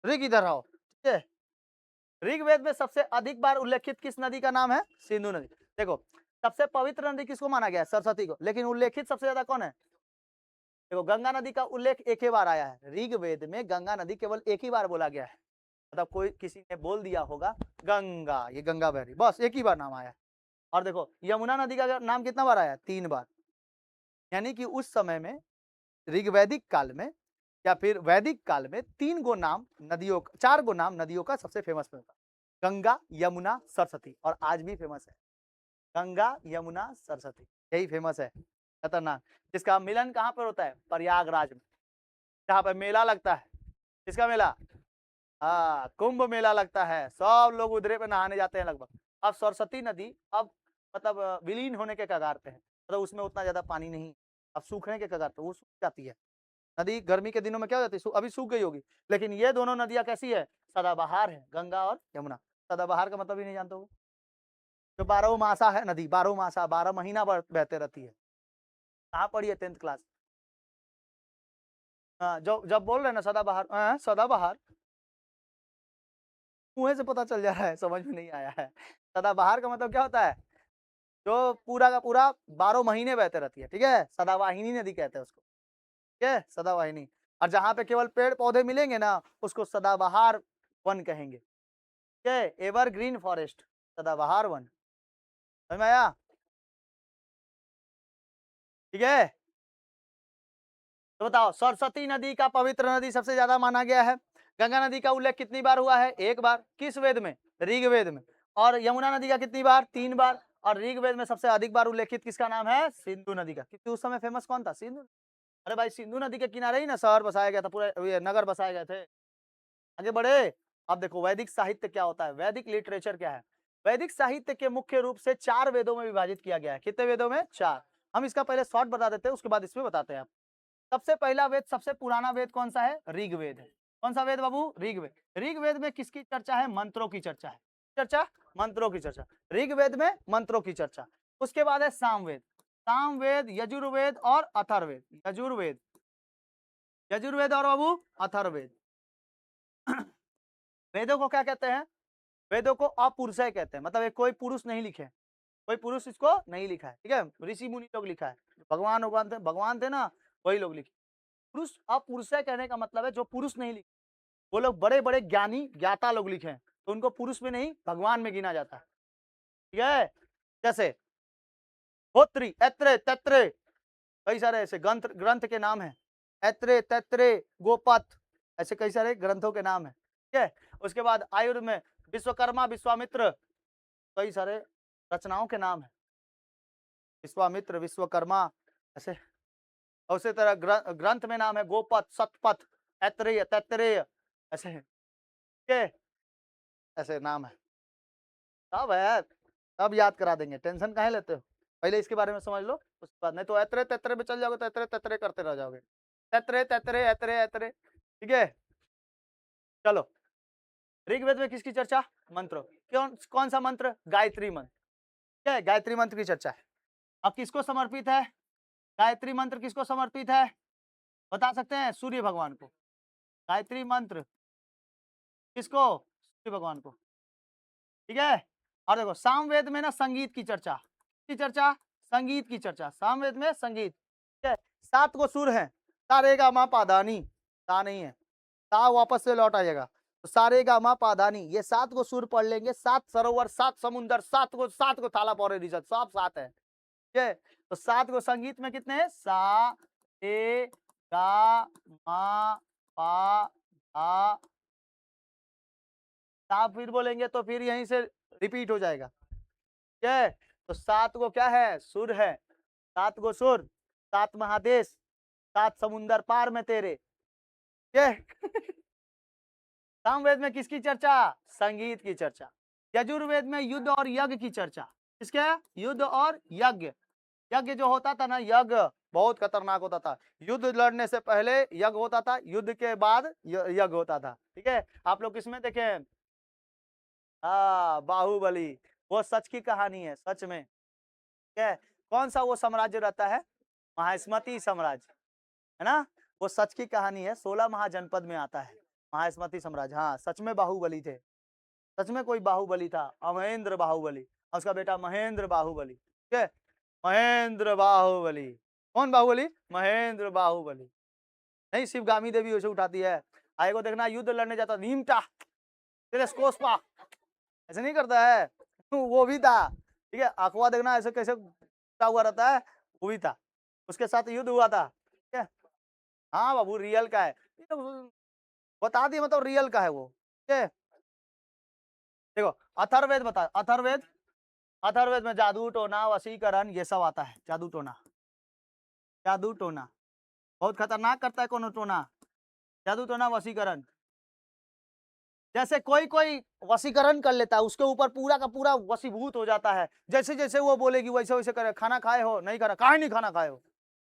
ऋग इधर आओ। ठीक है, ऋग्वेद में सबसे अधिक बार उल्लेखित किस नदी का नाम है? सिंधु नदी। देखो, सबसे पवित्र नदी किसको माना गया है? सरस्वती को। लेकिन उल्लेखित सबसे ज्यादा कौन है? देखो, गंगा नदी का उल्लेख एक ही बार आया है ऋग्वेद में, गंगा नदी केवल एक ही बार बोला गया है। मतलब कोई किसी ने बोल दिया होगा गंगा, ये गंगा बह रही, बस एक ही बार नाम आया है। और देखो, यमुना नदी का नाम कितना बार आया है? 3 बार। यानी कि उस समय में ऋग्वैदिक काल में या फिर वैदिक काल में 3 गो नाम नदियों 4 गो नाम नदियों का सबसे फेमस था। गंगा, यमुना, सरस्वती, और आज भी फेमस है। गंगा, यमुना, सरस्वती, यही फेमस है, खतरनाक। जिसका मिलन कहाँ पर होता है? प्रयागराज में, जहाँ पर मेला लगता है। किसका मेला? हाँ, कुंभ मेला लगता है, सब लोग उधरे पे नहाने जाते हैं लगभग। अब सरस्वती नदी अब मतलब विलीन होने के कगार पे है, मतलब उसमें उतना ज्यादा पानी नहीं, अब सूखने के कगार पे, वो सूख जाती है नदी। गर्मी के दिनों में क्या हो जाती है, अभी सूख गई होगी। लेकिन ये दोनों नदियां कैसी है? सदाबहार है, गंगा और यमुना। सदाबहार का मतलब ही नहीं जानते हो? जो 12 मासा है नदी, 12 मासा, 12 महीना बहते रहती है। कहाँ पढ़ी है 10th क्लास? हाँ, जो जब बोल रहे हैं ना सदाबहार, सदाबहार कुएं से पता चल जा रहा है, समझ में नहीं आया है। सदाबहार का मतलब क्या होता है? जो पूरा का पूरा 12 महीने बहते रहती है, ठीक है, सदावाहिनी नदी कहते हैं उसको, ठीक है, सदावाहिनी। और जहाँ पे केवल पेड़ पौधे मिलेंगे ना, उसको सदाबहार वन कहेंगे, ठीक है, एवरग्रीन फॉरेस्ट, सदाबहार वन। समझ में आया? ठीक है, तो बताओ, सरस्वती नदी का पवित्र नदी सबसे ज्यादा माना गया है। गंगा नदी का उल्लेख कितनी बार हुआ है? 1 बार। किस वेद में? ऋग्वेद में। और यमुना नदी का कितनी बार? 3 बार। और ऋग्वेद में सबसे अधिक बार उल्लेखित किसका नाम है? सिंधु नदी का। क्योंकि उस समय फेमस कौन था? सिंधु। अरे भाई, सिंधु नदी के किनारे ही ना शहर बसाया गया था, पूरे ये नगर बसाए गए थे। आगे बढ़े। अब देखो वैदिक साहित्य क्या होता है, वैदिक लिटरेचर क्या है। वैदिक साहित्य के मुख्य रूप से 4 वेदों में विभाजित किया गया है। कितने वेदों में? 4। हम इसका पहले शॉर्ट बता देते हैं, उसके बाद इसमें बताते हैं। सबसे पहला वेद, सबसे पुराना वेद कौन सा है? ऋग्वेद है। कौन सा वेद बाबू? ऋग्वेद। ऋग्वेद में किसकी चर्चा है? मंत्रों की चर्चा है। चर्चा? मंत्रों की चर्चा। ऋग्वेद में मंत्रों की चर्चा। उसके बाद है सामवेद। सामवेद, यजुर्वेद और अथर्ववेद। यजुर्वेद, यजुर्वेद और बाबू अथर्ववेद। वेदों को क्या कहते हैं? वेदों को अपुरुषय कहते हैं, मतलब एक कोई पुरुष नहीं लिखे, कोई पुरुष इसको नहीं लिखा है, ठीक है, ऋषि मुनि लोग लिखा है। भगवान थे ना, वही लोग लिखे। पुरुष, अपुरुषय कहने का मतलब है जो पुरुष नहीं लिखे, वो लोग बड़े बड़े ज्ञानी ज्ञाता लोग लिखे हैं, तो उनको पुरुष में नहीं भगवान में गिना जाता है, ठीक है। जैसे होत्री, ऐत्रेय, तैत्रेय, कई सारे ऐसे ग्रंथ ग्रंथ के नाम है। ऐत्रेय, तैत्रेय, गोपथ, ऐसे कई सारे ग्रंथों के नाम है, ठीक है। उसके बाद आयुर्वेद में विश्वकर्मा, विश्वामित्र, कई सारे रचनाओं के नाम है, विश्वामित्र, विश्वकर्मा, ऐसे। और उसी तरह ग्रंथ में नाम है गोपथ, सतपथ, ऐत्रेय, तैत्रेय, ऐसे है, ठीक है, ऐसे नाम है। सब है, सब याद करा देंगे, टेंशन काहे लेते हो? पहले इसके बारे में समझ लो, उसके बाद नहीं तो ऐत्रेय तैत्रेय पे चल जाओगे तो ऐत्रेय तैत्रेय करते रह जाओगे। तैत्रेय, तैत्रेय, ऐत्रेय, ऐत्रेय, ठीक है। चलो, ऋग्वेद में किसकी चर्चा? मंत्रों। कौन सा मंत्र? गायत्री मंत्र, ठीक है, गायत्री मंत्र की चर्चा है। अब किसको समर्पित है गायत्री मंत्र? किसको समर्पित है बता सकते हैं? सूर्य भगवान को। गायत्री मंत्र किसको? सूर्य भगवान को, ठीक है। और देखो सामवेद में ना संगीत की चर्चा, की चर्चा, संगीत की चर्चा, सामवेद में संगीत, ठीक है। 7 गो सुर हैं, सा रे गा मा पा धा नी, सा नहीं है, सा वापस से लौट आएगा, तो सारे गा मा पा धा नी, ये 7 गो सुर पढ़ लेंगे, 7 सरोवर, 7 समुंदर, 7 गो थाला पौरे रिजत, सब 7 है, ठीक है। तो 7 गो संगीत में कितने हैं? सा, रे, गा, मा, पा, धा, सा फिर बोलेंगे तो फिर यहीं से रिपीट हो जाएगा, ठीक है। तो 7 गो क्या है? सुर है, 7 गो सुर, 7 महादेश, 7 समुंदर पार में तेरे, ठीक है। सामवेद में किसकी चर्चा? संगीत की चर्चा। यजुर्वेद में युद्ध और यज्ञ की चर्चा। किसके? युद्ध और यज्ञ। यज्ञ जो होता था ना, यज्ञ बहुत खतरनाक होता था। युद्ध लड़ने से पहले यज्ञ होता था, युद्ध के बाद यज्ञ होता था, ठीक है। आप लोग किसमें देखे? हाँ, बाहुबली, वो सच की कहानी है, सच में, ठीक है। कौन सा वो साम्राज्य रहता है? महास्मती साम्राज्य, है ना, वो सच की कहानी है, 16 महाजनपद में आता है महास्मती साम्राज्य। हाँ, सच में बाहुबली थे, सच में कोई बाहुबली था, अमहेंद्र बाहुबली, और उसका बेटा महेंद्र बाहुबली, ठीक है। महेंद्र बाहुबली, कौन बाहुबली? महेंद्र बाहुबली। नहीं, शिवगामी देवी उसे उठाती है, आएगो देखना युद्ध लड़ने जाता, नीमटा तेरे स्कोसपा, ऐसे नहीं करता है। वो भी था, ठीक है। अखवा देखना ऐसे कैसे हुआ रहता है, वो भी था। उसके साथ युद्ध हुआ था, ठीक है। हाँ बाबू, रियल का है, ये तो बता दिए, मतलब रियल का है वो, ठीक है। देखो अथर्ववेद बता, अथर्ववेद, अथर्ववेद में जादू टोना वशीकरण ये सब आता है। जादू टोना, जादू टोना बहुत खतरनाक करता है कोनो टोना, जादू टोना वशीकरण। जैसे कोई कोई वशीकरण कर लेता है, उसके ऊपर पूरा का पूरा वशीभूत हो जाता है, जैसे जैसे वो बोलेगी वैसे वैसे करे। खाना खाए हो? नहीं करा, काहे नहीं खाना खाए हो?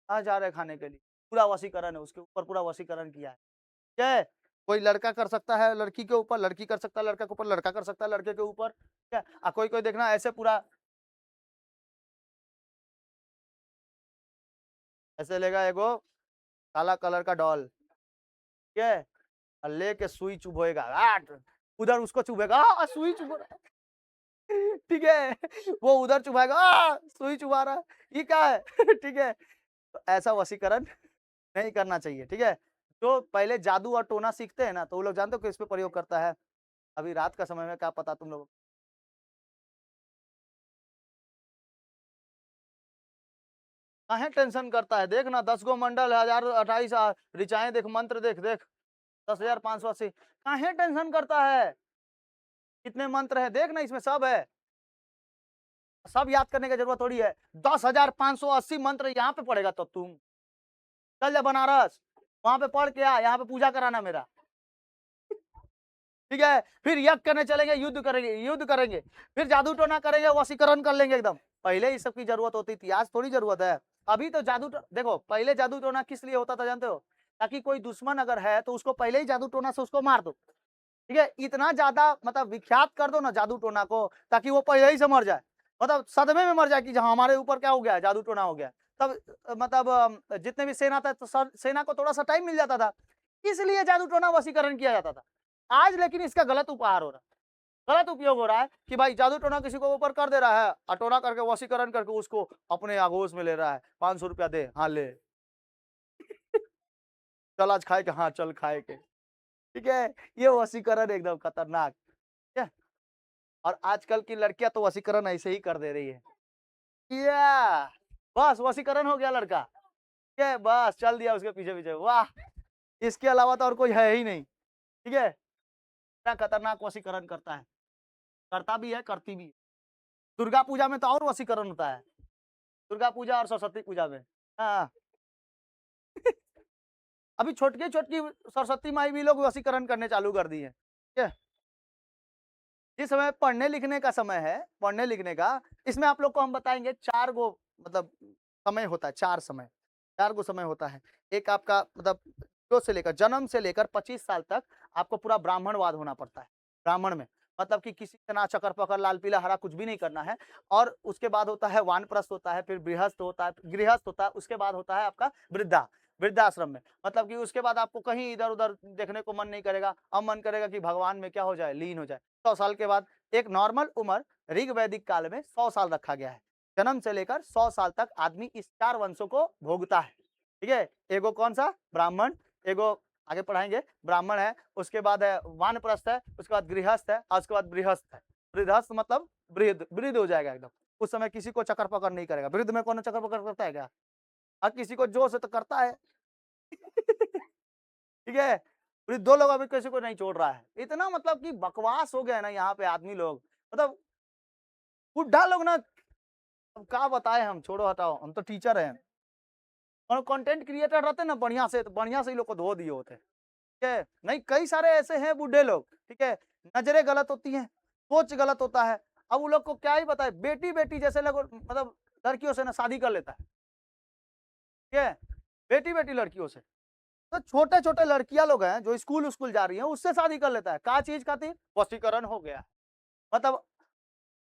कहाँ जा रहे खाने के लिए? पूरा वशीकरण है, उसके ऊपर पूरा वशीकरण किया है, ठीक है। कोई लड़का कर सकता है लड़की के ऊपर, लड़की कर सकता है लड़का के ऊपर, लड़का कर सकता है लड़के के ऊपर, ठीक है। कोई कोई देखना ऐसे पूरा ऐसे लेगा एगो काला कलर का डॉल, ठीक है, और लेके सुई चुभोएगा, उधर उसको चुभेगा, सुई चुभ रहा है, ठीक है। वो उधर चुभाएगा, सुई चुभा रहा है, ये क्या है? ठीक है। तो ऐसा वशीकरण नहीं करना चाहिए, ठीक है। तो पहले जादू और टोना सीखते हैं ना, तो वो लोग जानते हो किस पे प्रयोग करता है? अभी रात का समय में क्या पता तुम लोगों को? काहे टेंशन करता है? देख ना, 10 गो मंडल, 1028 ऋचाएं देख, मंत्र देख, देख 10,580। काहे टेंशन करता है? कितने मंत्र है देख ना, इसमें सब है, सब याद करने की जरूरत थोड़ी है। 10,580 मंत्र यहाँ पे पढ़ेगा तो तुम चल जा बनारस, वहां पे पढ़ के आ, यहाँ पे पूजा कराना मेरा, ठीक है। फिर यज्ञ करने चलेंगे, युद्ध करेंगे, युद्ध करेंगे, फिर जादू टोना करेंगे, वशीकरण कर लेंगे एकदम। पहले इस सब की जरूरत होती थी, आज थोड़ी जरूरत है। अभी तो देखो, पहले जादू टोना किस लिए होता था जानते हो? ताकि कोई दुश्मन अगर है तो उसको पहले ही जादू टोना से उसको मार दो, ठीक है। इतना ज्यादा मतलब विख्यात कर दो ना जादू टोना को, ताकि वो पहले ही से मर जाए, मतलब सदमे में मर जाए कि जहाँ हमारे ऊपर क्या हो गया, जादू टोना हो गया। तब मतलब जितने भी सेना था तो सेना को थोड़ा सा टाइम मिल जाता था, इसलिए जादू टोना वशीकरण किया जाता था। आज लेकिन इसका गलत उपहार हो रहा है, गलत उपयोग हो रहा है कि भाई जादू टोना किसी को ऊपर कर दे रहा है, और टोना करके वशीकरण करके उसको अपने आगोश में ले रहा है। 500 रुपया दे, हाँ ले, चल आज खाए के, हाँ चल खाए के, ठीक है। ये वशीकरण एकदम खतरनाक, ठीक है। और आजकल की लड़कियां तो वशीकरण ऐसे ही कर दे रही है, या बस वशीकरण हो गया लड़का, ठीक है, बस चल दिया उसके पीछे पीछे, वाह। इसके अलावा तो और कोई है ही नहीं, ठीक है। इतना खतरनाक वशीकरण करता है, करता भी है, करती भी है। दुर्गा पूजा में तो और वशीकरण होता है, दुर्गा पूजा और सरस्वती पूजा में, हाँ। अभी छोटकी छोटकी सरस्वती माई भी लोग वशीकरण करने चालू कर दी है, ठीक है। जिस समय पढ़ने लिखने का समय है, पढ़ने लिखने का, इसमें आप लोग को हम बताएंगे 4 गो मतलब समय होता है, 4 समय, 4 गो समय होता है। एक आपका मतलब जो से लेकर जन्म से लेकर 25 साल तक आपको पूरा ब्राह्मणवाद होना पड़ता है। ब्राह्मण में मतलब कि किसी से ना चकर पकड़, लाल पीला हरा कुछ भी नहीं करना है। और उसके बाद होता है वानप्रस्थ होता है, फिर गृहस्थ होता है, गृहस्थ होता है, उसके बाद होता है आपका वृद्धाश्रम में। मतलब कि उसके बाद आपको कहीं इधर-उधर देखने को मन नहीं करेगा, अब मन करेगा कि भगवान में क्या हो जाए, लीन हो जाए। 100 साल के बाद एक नॉर्मल उम्र ऋग वैदिक काल में 100 साल रखा गया है। जन्म से लेकर 100 साल तक आदमी इस 4 वंशों को भोगता है, ठीक है। एगो कौन सा? ब्राह्मण, एगो आगे पढ़ाएंगे, ब्राह्मण है, उसके बाद है वानप्रस्थ है, उसके बाद गृहस्थ है, और उसके बाद बृहस्थ है। बृहस्थ मतलब वृद्ध, वृद्ध हो जाएगा एकदम। उस समय किसी को चक्कर पकड़ नहीं करेगा। वृद्ध में कौन चक्कर पकड़ करता है क्या? और किसी को जोश है तो करता है। ठीक है, पूरी 2 लोग अभी किसी को नहीं छोड़ रहा है। इतना मतलब कि बकवास हो गया है ना यहाँ पे आदमी लोग, मतलब बुड्ढा लोग ना, अब क्या बताएं हम, छोड़ो हटाओ, हम तो टीचर हैं और कंटेंट क्रिएटर रहते ना बढ़िया से, तो बढ़िया से ही लोग को धो दिए होते, ठीक है। नहीं, कई सारे ऐसे हैं बूढ़े लोग, ठीक है, नजरें गलत होती हैं, सोच गलत होता है। अब उन लोग को क्या ही बताए, बेटी बेटी जैसे लोग मतलब लड़कियों से ना शादी कर लेता है, ठीक है, बेटी बेटी लड़कियों से। तो छोटे छोटे लड़कियां लोग हैं जो स्कूल स्कूल जा रही हैं, उससे शादी कर लेता है। क्या चीज खातिर? वशीकरण हो गया, मतलब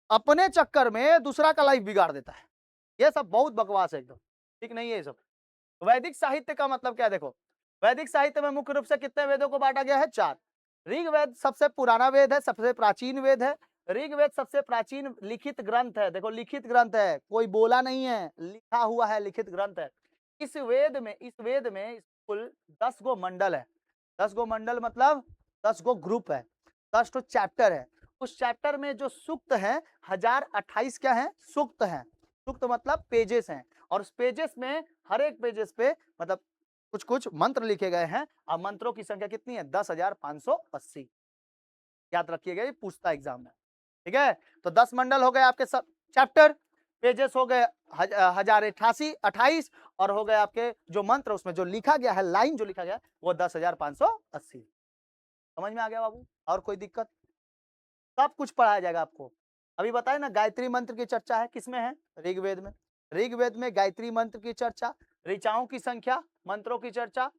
अपने चक्कर में दूसरा का लाइफ बिगाड़ देता है। ये सब बहुत बकवास है एकदम, ठीक नहीं है ये सब। वैदिक साहित्य का मतलब क्या है देखो, वैदिक साहित्य में मुख्य रूप से कितने वेदों को बांटा गया है? 4। ऋग्वेद सबसे पुराना वेद है, सबसे प्राचीन वेद है। ऋग्वेद सबसे प्राचीन लिखित ग्रंथ है, देखो लिखित ग्रंथ है, कोई बोला नहीं है, लिखा हुआ है, लिखित ग्रंथ है। इस वेद में कुल 10 गो मंडल है। 10 गो मंडल मतलब 10 गो ग्रुप है, 10 तो चैप्टर है। उस चैप्टर में जो सूक्त है 1028 क्या है? सूक्त है। सूक्त मतलब पेजेस हैं। और उस पेजेस में हर एक पेजेस पे मतलब कुछ कुछ मंत्र लिखे गए हैं और मंत्रों की संख्या कितनी है 10,580। याद रखिएगा, ये पूछता एग्जाम में। ठीक है, तो 10 मंडल हो गए आपके सब चैप्टर, पेजेस हो गए 1088 और हो गए आपके जो मंत्र उसमें जो लिखा गया है, लाइन जो लिखा गया है वो 10,580। समझ में आ गया बाबू? और कोई दिक्कत? सब कुछ पढ़ाया जाएगा आपको। अभी बताए ना गायत्री मंत्र की चर्चा है, किसमें है? ऋग्वेद में। ऋग्वेद में गायत्री मंत्र की चर्चा, ऋचाओं की संख्या, मंत्रों की चर्चा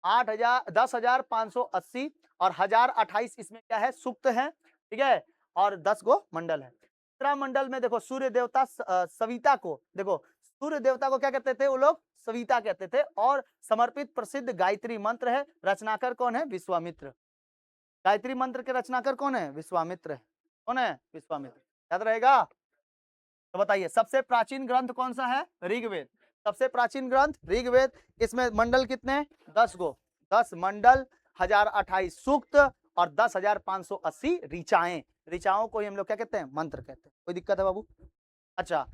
10,580 और 1028 इसमें क्या है? सूक्त है। ठीक है, और 10 गो मंडल है। तीसरा मंडल में देखो सूर्य देवता सविता को, देखो सूर्य देवता को क्या कहते थे वो लोग? सविता कहते थे। और समर्पित प्रसिद्ध गायत्री मंत्र है, रचनाकर कौन है? विश्वामित्र। गायत्री मंत्र के रचनाकर कौन है? विश्वामित्र है। कौन है? विश्वामित्र। याद रहेगा? तो बताइए सबसे प्राचीन ग्रंथ कौन सा है? ऋग्वेद। सबसे प्राचीन ग्रंथ ऋग्वेद। इसमें मंडल कितने? 10 गो। 10 मंडल, 1028 सूक्त और 10,580 ऋचाएं। ऋचाओं को ही हम लोग क्या कहते हैं? मंत्र कहते हैं। कोई दिक्कत है बाबू? अच्छा,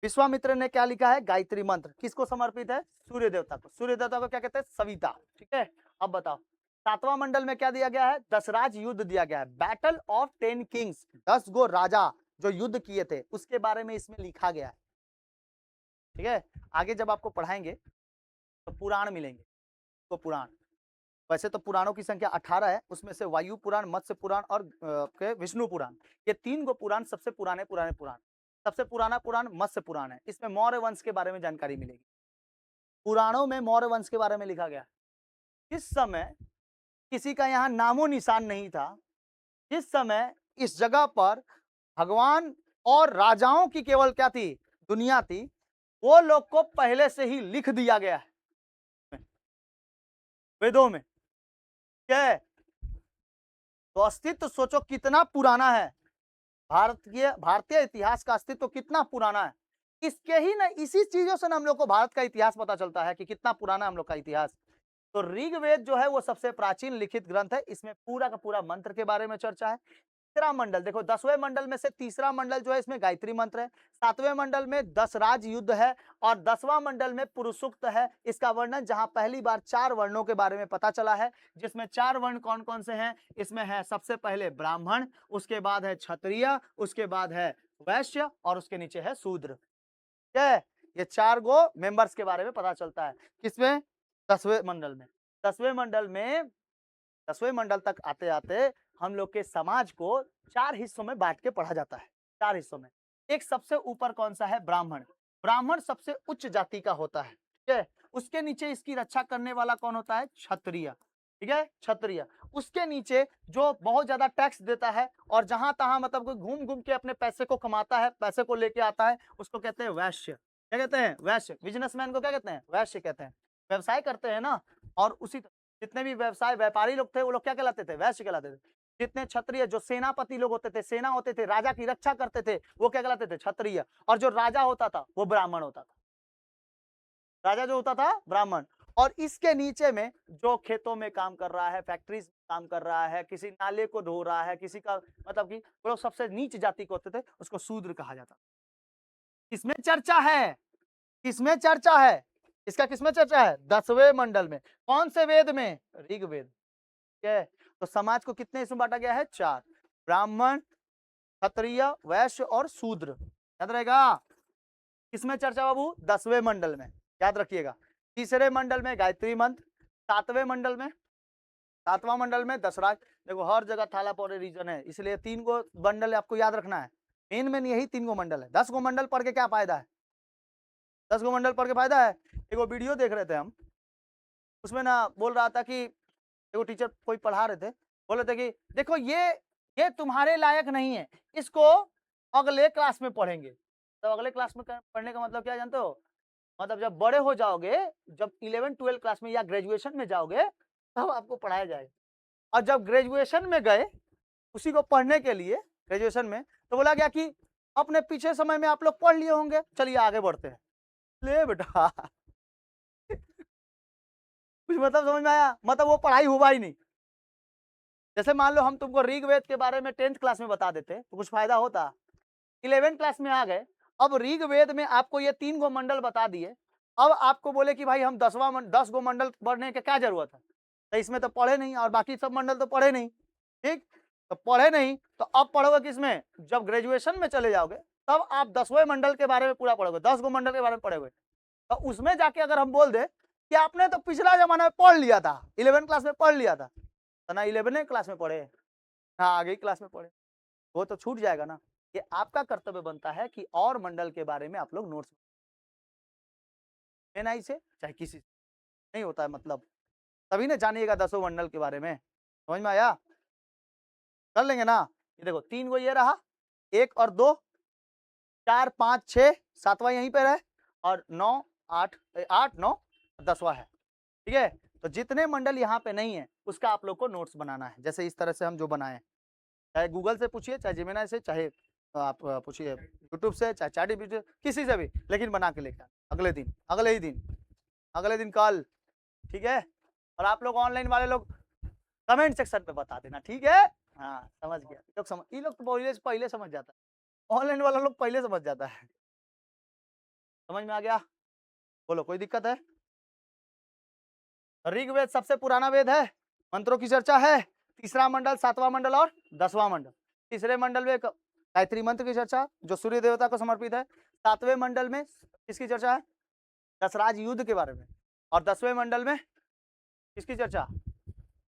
विश्वामित्र ने क्या लिखा है? गायत्री मंत्र। किसको समर्पित है? सूर्य देवता को। सूर्य देवता को क्या कहते हैं? सविता। ठीक है, अब बताओ 7वां मंडल में क्या दिया गया है? दशराज युद्ध दिया गया है, बैटल ऑफ 10 किंग्स। 10 गो राजा जो युद्ध किए थे उसके बारे में इसमें लिखा गया है। ठीक है, आगे जब आपको पढ़ाएंगे तो पुराण मिलेंगे तो पुराण, वैसे तो पुराणों की संख्या 18 है, उसमें से वायु पुराण, मत्स्य पुराण और विष्णु पुराण, ये 3 गो पुराण सबसे पुराने पुराण। सबसे पुराना पुराण मत्स्य पुराण है। इसमें मौर्य वंश के बारे में जानकारी मिलेगी। पुराणों में मौर्य वंश के बारे में लिखा गया। इस समय किसी का यहाँ नामो निशान नहीं था। जिस समय इस जगह पर भगवान और राजाओं की केवल क्या थी? दुनिया थी। वो लोग को पहले से ही लिख दिया गया है वेदों में। क्या है? तो अस्तित्व सोचो कितना पुराना है। भारतीय इतिहास का अस्तित्व कितना पुराना है। इसके ही ना इसी चीजों से ना हम लोग को भारत का इतिहास पता चलता है कि कितना पुराना हम लोग का इतिहास। तो ऋग्वेद जो है वो सबसे प्राचीन लिखित ग्रंथ है। इसमें पूरा का पूरा मंत्र के बारे में चर्चा है। तीसरा मंडल देखो, 10वें मंडल में से तीसरा मंडल जो है इसमें गायत्री मंत्र है। 7वें मंडल में दशराज युद्ध है और 10वां मंडल में पुरुषुक्त है। इसका वर्णन जहां पहली बार 4 वर्णों के बारे में पता चला है, जिसमें 4 वर्ण कौन कौन से हैं? इसमें है सबसे पहले ब्राह्मण, उसके बाद है क्षत्रिय, उसके बाद है वैश्य और उसके नीचे है शूद्र। ठीक है, ये 4 गो मेंबर्स के बारे में पता चलता है। किसमें? 10वें मंडल में। 10वें मंडल में 10वें मंडल तक आते आते हम लोग के समाज को 4 हिस्सों में बांट के पढ़ा जाता है। 4 हिस्सों में। एक सबसे ऊपर कौन सा है? ब्राह्मण। ब्राह्मण सबसे उच्च जाति का होता है। ठीक है, उसके नीचे इसकी रक्षा करने वाला कौन होता है? क्षत्रिय। ठीक है, क्षत्रिय। उसके नीचे जो बहुत ज्यादा टैक्स देता है और जहां तहां मतलब कोई घूम घूम के अपने पैसे को कमाता है, पैसे को लेके आता है, उसको कहते हैं वैश्य। क्या कहते हैं? वैश्य। बिजनेसमैन को क्या कहते हैं? वैश्य कहते हैं। व्यवसाय करते हैं ना, और उसी जितने भी व्यवसाय व्यापारी लोग थे वो लोग क्या कहलाते थे? वैश्य कहलाते थे। जितने क्षत्रिय जो सेनापति लोग होते थे, सेना होते थे, राजा की रक्षा करते थे, वो क्या कहलाते थे? क्षत्रिय। और जो राजा होता था वो ब्राह्मण होता था। राजा जो होता था ब्राह्मण। और इसके नीचे में जो खेतों में काम कर रहा है, फैक्ट्रीज में काम कर रहा है, किसी नाले को धो रहा है, किसी का मतलब कि वो लोग सबसे नीच जाति के होते थे, उसको शूद्र कहा जाता। इसमें चर्चा है, किसमें चर्चा है? इसका किसमें चर्चा है? 10वें मंडल में। कौन से वेद में? ऋग्वेद। ठीक है, तो समाज को कितने इसमें बांटा गया है? 4। ब्राह्मण, क्षत्रिय, वैश्य और शूद्र। याद रहेगा? किसमें चर्चा बाबू? 10वें मंडल में। याद रखिएगा। तीसरे मंडल में गायत्री मंत्र। 7वें मंडल में, 7वां मंडल में दशराज। देखो हर जगह थाला पौरे रीजन है, इसलिए 3 गो मंडल आपको याद रखना है। मेन यही 3 गो मंडल है। 10 गो मंडल पढ़ के क्या फायदा है? 10 गो मंडल पढ़ के फायदा है? एक वीडियो देख रहे थे हम, उसमें ना बोल रहा था कि देखो टीचर कोई पढ़ा रहे थे, बोल रहे थे कि देखो ये तुम्हारे लायक नहीं है, इसको अगले क्लास में पढ़ेंगे। तो अगले क्लास में पढ़ने का मतलब क्या जानते हो? मतलब जब बड़े हो जाओगे, जब 11 12 क्लास में या ग्रेजुएशन में जाओगे तब आपको पढ़ाया जाएगा। और जब ग्रेजुएशन में गए उसी को पढ़ने के लिए ग्रेजुएशन में, तो बोला गया कि अपने पीछे समय में आप लोग पढ़ लिए होंगे, चलिए आगे बढ़ते हैं। ले बेटा कुछ मतलब समझ में आया? मतलब वो पढ़ाई हुआ ही नहीं। जैसे मान लो हम तुमको ऋग्वेद के बारे में 10th क्लास में बता देते तो कुछ फायदा होता? 11 क्लास में आ गए, अब ऋग्वेद में आपको ये 3 गो मंडल बता दिए, अब आपको बोले कि भाई हम 10 गो मंडल पढ़ने की क्या जरूरत है, तो इसमें तो पढ़े नहीं और बाकी सब मंडल तो पढ़े नहीं, ठीक, तो पढ़े नहीं तो अब पढ़ोगे किसमें, जब ग्रेजुएशन में चले जाओगे तब आप 10वें मंडल के बारे में पूरा पढ़ोगे, 10 गो मंडल के बारे में पढ़ोगे। तो उसमें जाके अगर हम बोल दे कि आपने तो पिछला जमाना में पढ़ लिया था, 11 क्लास में पढ़ लिया था, तो ना 11 क्लास में पढ़े ना आगे क्लास में पढ़े, वो तो छूट जाएगा ना। ये आपका कर्तव्य बनता है कि और मंडल के बारे में आप लोग नोट्स एनआई से चाहे किसी से, नहीं होता है मतलब, तभी ना जानिएगा 10 मंडल के बारे में, समझ में आया, कर लेंगे ना। ये देखो 3 गो ये रहा, 1 और 2, 4 5 6, 7वां यहीं पर है और 9 8 8 9 10वां है, ठीक है। तो जितने मंडल यहाँ पे नहीं है उसका आप लोग को नोट्स बनाना है, जैसे इस तरह से हम जो बनाए, चाहे गूगल से पूछिए, चाहे जेमिनी से, चाहे आप पूछिए यूट्यूब से, चाहे चैटजीपीटी किसी से भी, लेकिन बना के लेकर अगले दिन, अगले दिन कल, ठीक है। और आप लोग ऑनलाइन वाले लोग कमेंट सेक्शन पे बता देना, ठीक है। हाँ समझ गया, ये लोग तो पहले समझ जाता है, ऑनलाइन वाला लोग पहले समझ जाता है, समझ में आ गया, बोलो कोई दिक्कत है। ऋग्वेद सबसे पुराना वेद है, मंत्रों की चर्चा है, तीसरा मंडल, 7वां मंडल और 10वां मंडल। तीसरे मंडल में गायत्री मंत्र की चर्चा जो सूर्य देवता को समर्पित है, 7वें मंडल में किसकी चर्चा है, दशराज युद्ध के बारे में, और 10वें मंडल में किसकी चर्चा,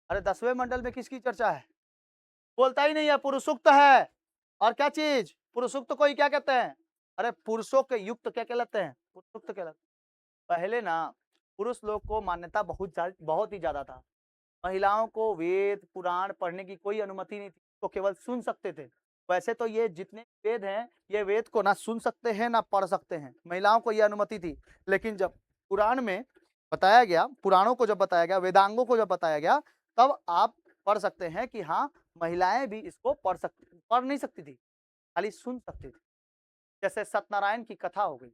अरे 10वें मंडल में किसकी चर्चा है, बोलता ही नहीं है, पुरुषुक्त है। और क्या चीज, पुरुषुक्त को ही क्या कहते हैं, अरे पुरुषों के युक्त क्या कहलाते हैं, पुरुषुक्त कहलाते हैं। पहले ना पुरुष लोग को मान्यता बहुत ही ज्यादा था, महिलाओं को वेद पुराण पढ़ने की कोई अनुमति नहीं थी, तो केवल सुन सकते थे। वैसे तो ये जितने वेद हैं ये वेद को ना सुन सकते हैं ना पढ़ सकते हैं, महिलाओं को ये अनुमति थी। लेकिन जब पुराण में बताया गया, पुराणों को जब बताया गया, वेदांगों को जब बताया गया, तब आप पढ़ सकते हैं कि हाँ महिलाएं भी इसको पढ़ नहीं सकती थी, खाली सुन सकती थी। जैसे सत्यनारायण की कथा हो गई,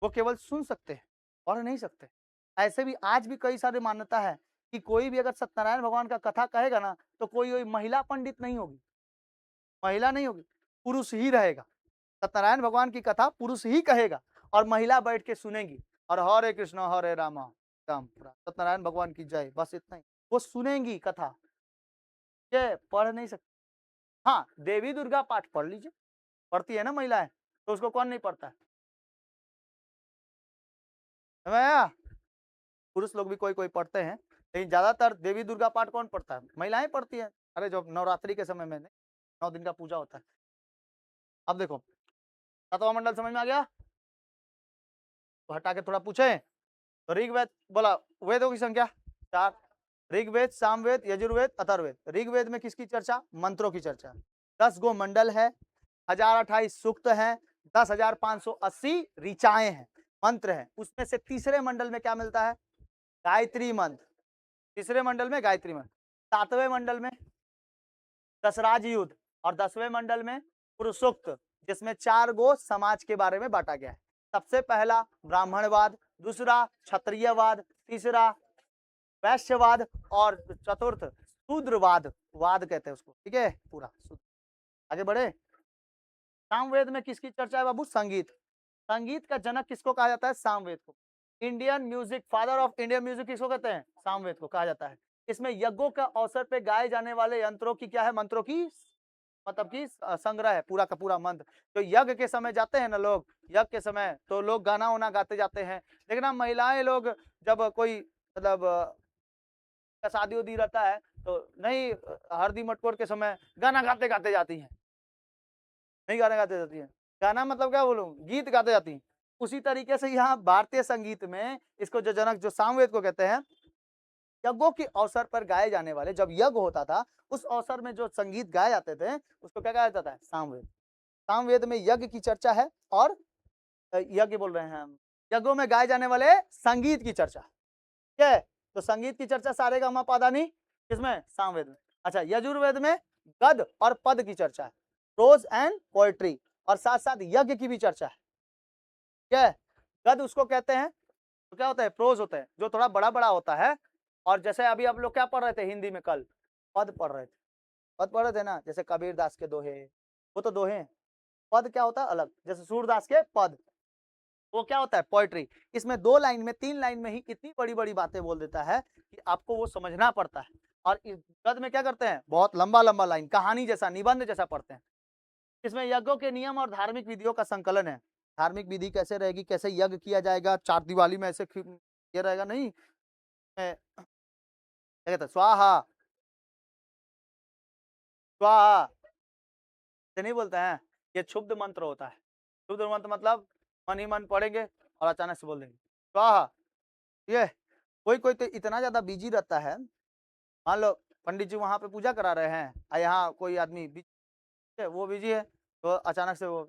वो केवल सुन सकते हैं, पढ़ नहीं सकते। ऐसे भी आज भी कई सारी मान्यता है कि कोई भी अगर सत्यनारायण भगवान का कथा कहेगा ना तो कोई महिला पंडित नहीं होगी, महिला नहीं होगी, पुरुष ही रहेगा। सत्यनारायण भगवान की कथा पुरुष ही कहेगा और महिला बैठ के सुनेगी, और हरे कृष्ण हरे राम राम सत्यनारायण भगवान की जय, बस इतना ही, वो सुनेंगी कथा, ये पढ़ नहीं सकती। हाँ देवी दुर्गा पाठ पढ़ लीजिए, पढ़ती है ना महिलाएं, तो उसको कौन नहीं पढ़ता है, समझ आया? पुरुष लोग भी कोई कोई पढ़ते हैं, लेकिन ज्यादातर देवी दुर्गा पाठ कौन पढ़ता है, महिलाएं पढ़ती है। अरे जो नवरात्रि के समय में 9 दिन का पूजा होता है। अब देखो 7वां मंडल समझ में आ गया, तो हटा के थोड़ा पूछे, तो ऋग्वेद बोला, वेदों की संख्या 4, ऋग्वेद सामवेद यजुर्वेद अथर्ववेद। ऋग्वेद में किसकी चर्चा, मंत्रों की चर्चा, 10 गो मंडल है, 1028 सूक्त है, 10,580 ऋचाएं हैं, मंत्र है। उसमें से तीसरे मंडल में क्या मिलता है, गायत्री मंत्र, तीसरे मंडल में गायत्री मंत्र, 7वें मंडल में दशराज युद्ध, और 10वें मंडल में पुरुषोक्त, जिसमें 4 गो समाज के बारे में बांटा गया है। सबसे पहला ब्राह्मणवाद, दूसरा क्षत्रियवाद, तीसरा वैश्यवाद, और चतुर्थ शूद्रवाद, वाद कहते हैं उसको, ठीक है पूरा। आगे बढ़े, सामवेद में किसकी चर्चा है बाबू, संगीत, संगीत का जनक किसको कहा जाता है, सामवेद को। Indian music, father of Indian music किसको कहते हैं, सामवेद को कहा जाता है। इसमें यज्ञों का अवसर पे गाए जाने वाले यंत्रों की क्या है, मंत्रों की मतलब की संग्रह है, पूरा का पूरा मंत्र। तो यज्ञ के समय जाते हैं ना लोग, यज्ञ के समय तो लोग गाना वाना गाते जाते हैं, लेकिन हम महिलाएं लोग जब कोई मतलब शादी उदी रहता है तो नहीं, हल्दी मटकोर के समय गाना गाते गाते जाती हैं, नहीं गाना गाते जाती हैं, गाना मतलब क्या बोलूं, गीत गाते जाती हैं। उसी तरीके से यहाँ भारतीय संगीत में इसको जो जनक, जो सामवेद को कहते हैं, यज्ञों के अवसर पर गाए जाने वाले, जब यज्ञ होता था उस अवसर में जो संगीत गाए जाते थे उसको क्या कहा जाता है, सामवेद। सामवेद में यज्ञ की चर्चा है, और यज्ञ बोल रहे हैं हम, यज्ञों में गाए जाने वाले संगीत की चर्चा, ठीक है। तो संगीत की चर्चा सारेगामा पादानी किसमें, सामवेद में। अच्छा यजुर्वेद में गद और पद की चर्चा है, प्रोज एंड पोएट्री, और साथ साथ यज्ञ की भी चर्चा है, ठीक है। गद उसको कहते हैं, तो क्या होता है, प्रोज होता है जो थोड़ा बड़ा बड़ा होता है। और जैसे अभी आप लोग क्या पढ़ रहे थे हिंदी में, कल पद पढ़ रहे थे, पद पढ़ रहे थे ना, जैसे कबीर दास के दोहे, वो तो दोहे हैं। पद क्या होता है अलग, जैसे सूरदास के पद, वो क्या होता है, पोएट्री। इसमें 2 लाइन में 3 लाइन में ही इतनी बड़ी बड़ी बातें बोल देता है कि आपको वो समझना पड़ता है। और इस गद्य में क्या करते हैं, बहुत लंबा लंबा लाइन कहानी जैसा, निबंध जैसा पढ़ते हैं। इसमें यज्ञों के नियम और धार्मिक विधियों का संकलन है। धार्मिक विधि कैसे रहेगी, कैसे यज्ञ किया जाएगा, चार दिवाली में ऐसे ये रहेगा नहीं, क्या कहते हैं, स्वाहा स्वाहा से नहीं बोलते हैं, ये क्षुब्ध मंत्र होता है। क्षुब्ध मंत्र मतलब मन ही मन पढ़ेंगे और अचानक से बोल देंगे स्वाहा। ये कोई कोई तो इतना ज्यादा बिजी रहता है, मान लो पंडित जी वहां पे पूजा करा रहे हैं और यहाँ कोई आदमी बिजी है, वो बिजी है, तो अचानक से वो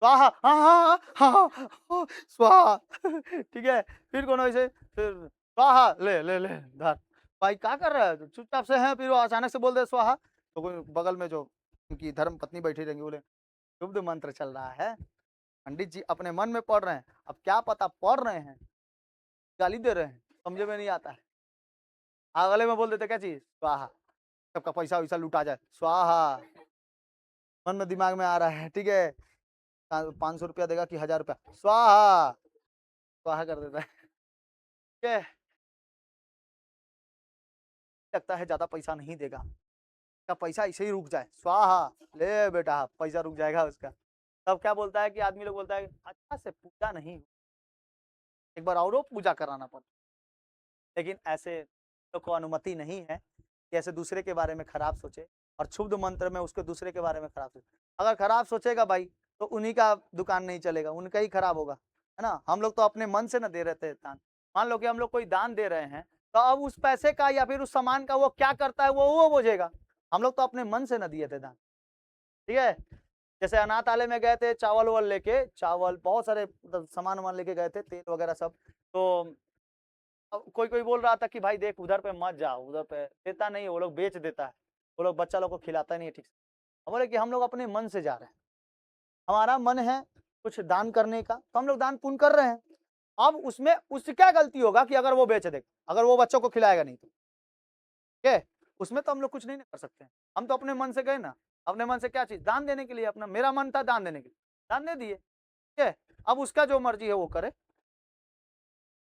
स्वाहा, हाँ हाँ हाँ हाँ हाँ, स्वाहा ठीक है, फिर कौन ऐसे, फिर स्वाहा, ले ले ले धर, भाई क्या कर रहा है, तो चुपचाप से है, फिर वो अचानक से बोल दे स्वाहा, तो कोई बगल में जो उनकी धर्म पत्नी बैठी रहेंगी, बोले शुभ मंत्र चल रहा है, पंडित जी अपने मन में पढ़ रहे हैं, अब क्या पता पढ़ रहे हैं गाली दे रहे हैं, समझे में नहीं आता है, अगले में बोल देते क्या चीज, स्वाहा, सबका पैसा वैसा लुटा जाए, स्वाहा, मन में दिमाग में आ रहा है, ठीक है, 500 रुपया देगा कि 1000 रुपया, स्वाहा, स्वाहा कर देता है, ठीक है, लगता है ज्यादा पैसा नहीं देगा, क्या पैसा ऐसे ही रुक जाए, स्वाहा, ले बेटा पैसा रुक जाएगा उसका। तब क्या बोलता है कि आदमी लोग बोलता है अच्छा से पूजा नहीं, एक बार और पूजा कराना पड़ता, लेकिन ऐसे लोग को अनुमति नहीं है कि ऐसे दूसरे के बारे में खराब सोचे, और क्षुब्ध मंत्र में उसको दूसरे के बारे में खराब सोचे, अगर खराब सोचेगा भाई तो उन्हीं का दुकान नहीं चलेगा, उनका ही खराब होगा, है ना। हम लोग तो अपने मन से ना दे रहे थे दान, मान लो कि हम लोग कोई दान दे रहे हैं, तो अब उस पैसे का या फिर उस सामान का वो क्या करता है वो बुझेगा, हम लोग तो अपने मन से ना दिए थे दान, ठीक है। जैसे अनाथालय में गए थे, चावल वावल लेके, चावल बहुत सारे सामान वामान लेके गए थे, तेल वगैरह सब, तो कोई कोई बोल रहा था कि भाई देख उधर पे मत जाओ, उधर पे देता नहीं है, वो लोग बेच देता है, वो लोग बच्चा लोग को खिलाता नहीं है ठीक से। हम बोले कि हम लोग अपने मन से जा रहे हैं, हमारा मन है कुछ दान करने का, तो हम लोग दान पुण्य कर रहे हैं, अब उसमें उससे क्या गलती होगा कि अगर वो बेच दे, अगर वो बच्चों को खिलाएगा नहीं तो, ठीक है, उसमें तो हम लोग कुछ नहीं कर सकते हैं, हम तो अपने मन से गए ना, अपने मन से क्या चीज दान देने के लिए, अपना मेरा मन था दान देने के लिए, दान दे दिए, ठीक है, अब उसका जो मर्जी है वो करे।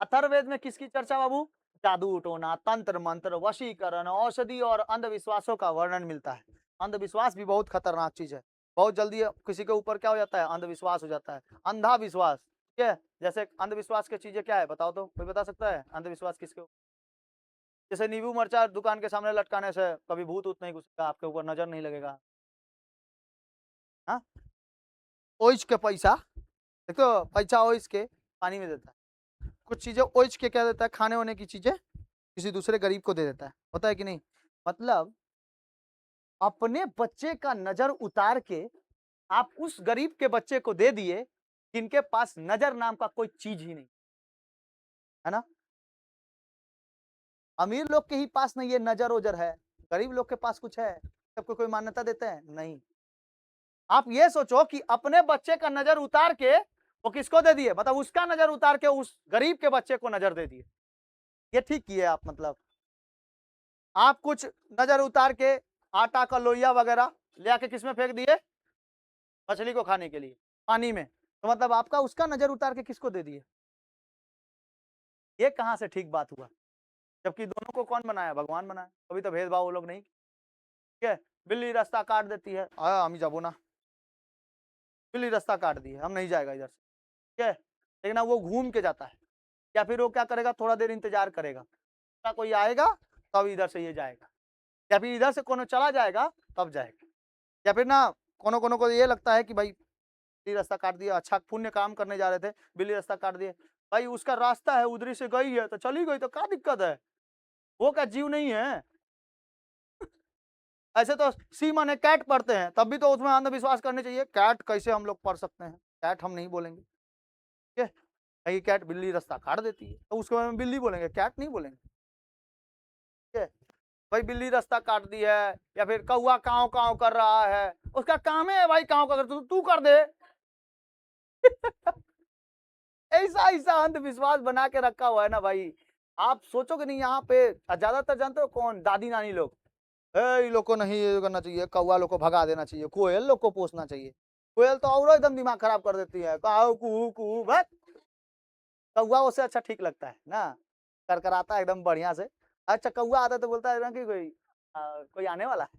अथर्ववेद में किसकी चर्चा बाबू, जादू टोना, तंत्र मंत्र, वशीकरण, औषधि और अंधविश्वासों का वर्णन मिलता है। अंधविश्वास भी बहुत खतरनाक चीज है, बहुत जल्दी किसी के ऊपर क्या हो जाता है, अंधविश्वास हो जाता है, अंधा विश्वास, ठीक है। जैसे अंधविश्वास की चीजें क्या है बताओ तो, कोई बता सकता है अंधविश्वास किसके ऊपर? जैसे नींबू मिर्चा दुकान के सामने लटकाने से कभी भूत उत नहीं घुसेगा, आपके ऊपर नजर नहीं लगेगा, हाँ, ओइच के पैसा, देखो पैसा ओइच के पानी में देता है, कुछ चीजें ओइच के क्या देता है, खाने होने की चीजें किसी दूसरे गरीब को दे देता है, होता है कि नहीं, मतलब अपने बच्चे का नजर उतार के आप उस गरीब के बच्चे को दे दिए जिनके पास नजर नाम का कोई चीज ही नहीं, है ना। अमीर लोग के ही पास नहीं ये नजर ओजर है, गरीब लोग के पास कुछ है, सबको कोई मान्यता देते हैं नहीं। आप ये सोचो कि अपने बच्चे का नजर उतार के वो किसको दे दिए, मतलब उसका नजर उतार के उस गरीब के बच्चे को नजर दे दिए, ये ठीक किए आप, मतलब आप कुछ नजर उतार के आटा का लोइया वगैरह ले आके किसमें फेंक दिए, मछली को खाने के लिए पानी में, तो मतलब आपका उसका नजर उतार के किसको दे दिए, ये कहां से ठीक बात हुआ, जबकि दोनों को कौन बनाया, भगवान बनाया, कभी तो भेदभाव वो लोग नहीं, ठीक है। बिल्ली रास्ता काट देती है, हम जाबो ना, बिल्ली रास्ता काट दी है, हम नहीं जाएगा इधर से, ठीक है, लेकिन अब वो घूम के जाता है, या फिर वो क्या करेगा, थोड़ा देर इंतजार करेगा, कोई आएगा तब इधर से ये जाएगा, या फिर इधर से कोनो चला जाएगा तब जाएगा, या फिर ना कोनो कोनो को ये लगता है कि भाई बिल्ली रास्ता काट दिया, अच्छा पुण्य काम करने जा रहे थे, बिल्ली रास्ता काट दिए, भाई उसका रास्ता है उधरी से गई है तो चली गई, तो क्या दिक्कत है, वो क्या जीव नहीं है। ऐसे तो सी माने कैट पढ़ते हैं तब भी तो उसमें अंधविश्वास करने चाहिए, कैट कैसे हम लोग पढ़ सकते हैं, कैट हम नहीं बोलेंगे, ठीक है, कहीं कैट बिल्ली रास्ता काट देती है तो उसके बारे में बिल्ली बोलेंगे, कैट नहीं बोलेंगे, ठीक है। भाई बिल्ली रास्ता काट दी है, या फिर कौवा काव काव कर रहा है, उसका काम है भाई काव का, तू कर दे ऐसा ऐसा अंधविश्वास बना के रखा हुआ है ना भाई, आप सोचोगे नहीं, यहाँ पे ज्यादातर जानते हो कौन, दादी नानी लोग, इन लोग को नहीं ये करना चाहिए, कौवा लोग को भगा देना चाहिए, कोयल लोग को पोसना चाहिए, कोयल तो और एकदम दिमाग खराब कर देती है, काऊ कुहू कुहू बस। कौवा उससे अच्छा ठीक लगता है ना, करकराता है एकदम बढ़िया से। अच्छा कौवा आता है तो बोलता है ना कि कोई आने वाला है,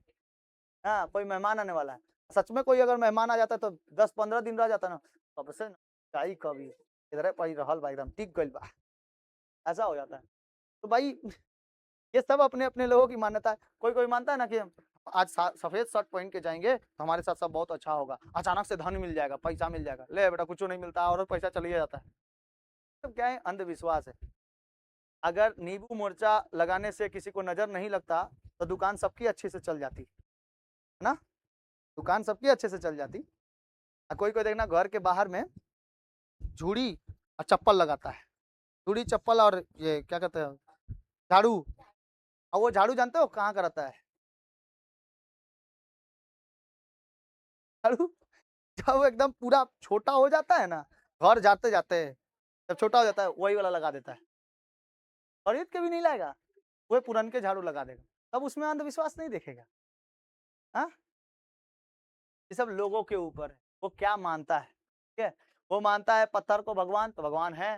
हाँ कोई मेहमान आने वाला है। सच में कोई अगर मेहमान आ जाता है तो 10-15 दिन रह जाता ना, कब से जाई कभी इधर पड़ी रहल बा, एकदम टिक गइल बा, ऐसा हो जाता है। तो भाई ये सब अपने अपने लोगों की मान्यता है। कोई कोई मानता है ना कि आज सफेद शर्ट पहन के जाएंगे तो हमारे साथ सब बहुत अच्छा होगा, अचानक से धन मिल जाएगा, पैसा मिल जाएगा। ले बेटा कुछ नहीं मिलता और पैसा चलिए जाता है। तो क्या है, अंधविश्वास है। अगर नींबू मिर्चा लगाने से किसी को नजर नहीं लगता तो दुकान सबकी अच्छे से चल जाती है ना, दुकान सबकी अच्छे से चल जाती। कोई कोई देखना घर के बाहर में झूड़ी और चप्पल लगाता है, झूड़ी चप्पल और ये क्या कहते हैं झाड़ू। और वो झाड़ू जानते हो कहाँ का रहता है, झाड़ू जब वो एकदम पूरा छोटा हो जाता है ना, घर जाते जाते जब छोटा हो जाता है वही वाला लगा देता है, खरीद के भी नहीं लाएगा, वो पुरन के झाड़ू लगा देगा। तब उसमें अंधविश्वास नहीं देखेगा। हाँ, ये सब लोगों के ऊपर है, वो क्या मानता है। ठीक है, वो मानता है पत्थर को भगवान, तो भगवान है,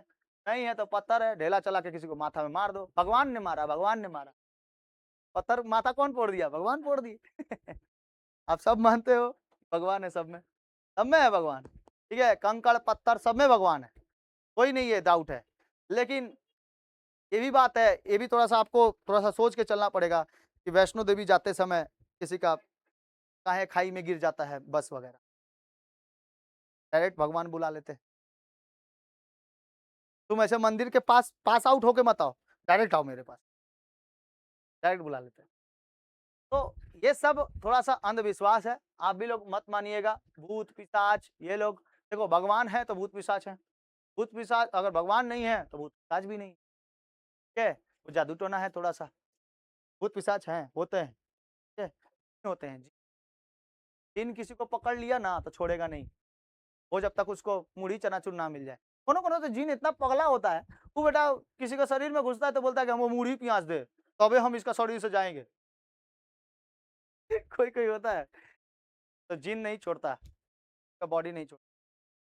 नहीं है तो पत्थर है, ढेला चला के किसी को माथा में मार दो, भगवान ने मारा, भगवान ने मारा। पत्थर माथा कौन फोड़ दिया, भगवान फोड़ दिए। आप सब मानते हो भगवान है सब में है भगवान। ठीक है, कंकड़ पत्थर सब में भगवान है, कोई नहीं है डाउट है। लेकिन ये भी बात है, ये भी थोड़ा सा आपको थोड़ा सा सोच के चलना पड़ेगा कि वैष्णो देवी जाते समय किसी का काहे खाई में गिर जाता है बस वगैरह, डायरेक्ट भगवान बुला लेते हैं। तुम ऐसे मंदिर के पास आउट होके मत आओ, डायरेक्ट आओ मेरे पास, डायरेक्ट बुला लेते हैं। तो ये सब थोड़ा सा अंधविश्वास है, आप भी लोग मत मानिएगा। भूत पिशाच ये लोग, देखो भगवान है तो भूत पिशाच है, भूत पिशाच अगर भगवान नहीं है तो भूत पिशाच भी नहीं। ठीक है, वो जादू टोना है थोड़ा सा, भूत पिशाच हैं होते हैं, ठीक है होते हैं। जिन किसी को पकड़ लिया ना तो छोड़ेगा नहीं, वो जब तक उसको मुढ़ी चनाचूर ना मिल जाए। कोनो कोनो तो जिन इतना पगला होता है, वो बेटा किसी के शरीर में घुसता है तो बोलता है कि हमको मुढ़ी प्याज दे तबे हम इसका शरीर से जाएंगे। कोई कोई होता है, तो जिन नहीं छोड़ता, का बॉडी नहीं छोड़ता।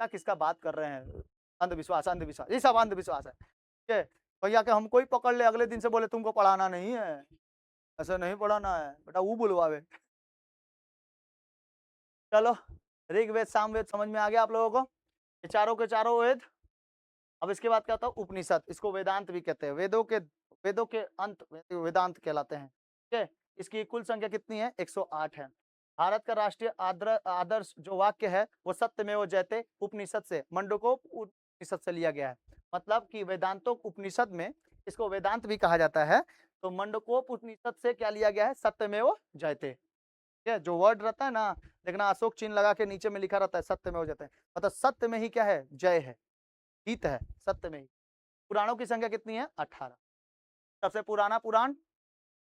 क्या किसका बात कर रहे हैं, अंधविश्वास अंधविश्वास, ये सब अंधविश्वास है। ठीक है, भैया के हमको ही पकड़ ले अगले दिन से बोले तुमको पढ़ाना नहीं है, ऐसे नहीं पढ़ाना है बेटा, वो बुलवावे। चलो, ऋग्वेद सामवेद समझ में आ गया आप लोगों को, ये चारों के चारों वेद। अब इसके बाद क्या होता है उपनिषद, इसको वेदांत भी कहते हैं, वेदों के अंत वेदांत कहलाते हैं। ठीक है, इसकी कुल संख्या कितनी है, 108 है। भारत का राष्ट्रीय आदर्श जो वाक्य है वो सत्यमेव जयते उपनिषद से, मंडूकोप उपनिषद से लिया गया है। मतलब कि वेदांतों उपनिषद में, इसको वेदांत भी कहा जाता है, तो मंडूकोप उपनिषद से क्या लिया गया है, सत्यमेव जयते। ठीक है, जो वर्ड रहता है ना, देखना अशोक चिन्ह लगा के नीचे में लिखा रहता है सत्यमेव जयते, मतलब सत्य में ही क्या है, जय है, हित है, सत्य में ही। पुराणों की संख्या कितनी है, 18। सबसे पुराना पुराण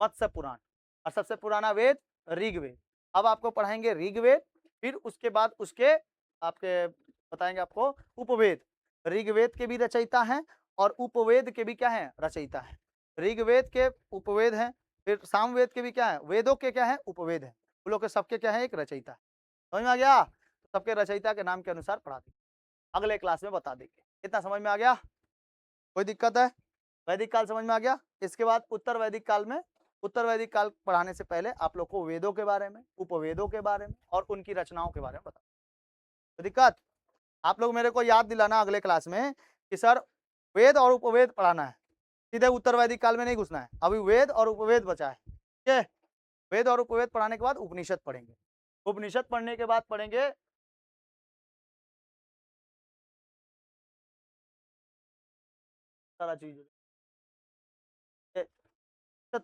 मत्स्य पुराण, और सबसे पुराना वेद ऋग्वेद। अब आपको पढ़ाएंगे ऋग्वेद, फिर उसके बाद उसके आपके बताएंगे आपको उपवेद। ऋग्वेद के भी रचयिता हैं और उपवेद के भी क्या है, रचयिता है। ऋग्वेद के उपवेद हैं, फिर सामवेद के भी क्या है, वेदों के क्या है, उपवेद है। उन लोग के सबके क्या है, एक रचयिता है। समझ में आ गया, सबके रचयिता के नाम के अनुसार पढ़ा देंगे, अगले क्लास में बता देंगे। इतना समझ में आ गया, कोई दिक्कत है, वैदिक काल समझ में आ गया। इसके बाद उत्तर वैदिक काल में, उत्तर वैदिक काल पढ़ाने से पहले आप लोग को वेदों के बारे में, उपवेदों के बारे में और उनकी रचनाओं के बारे में बता। तो दिक्कत, आप लोग मेरे को याद दिलाना अगले क्लास में कि सर वेद और उपवेद पढ़ाना है, सीधे उत्तर वैदिक काल में नहीं घुसना है। अभी वेद और उपवेद बचा है। ठीक है, वेद और उपवेद पढ़ाने के बाद उपनिषद पढ़ेंगे, उपनिषद पढ़ने के बाद पढ़ेंगे सारा चीज।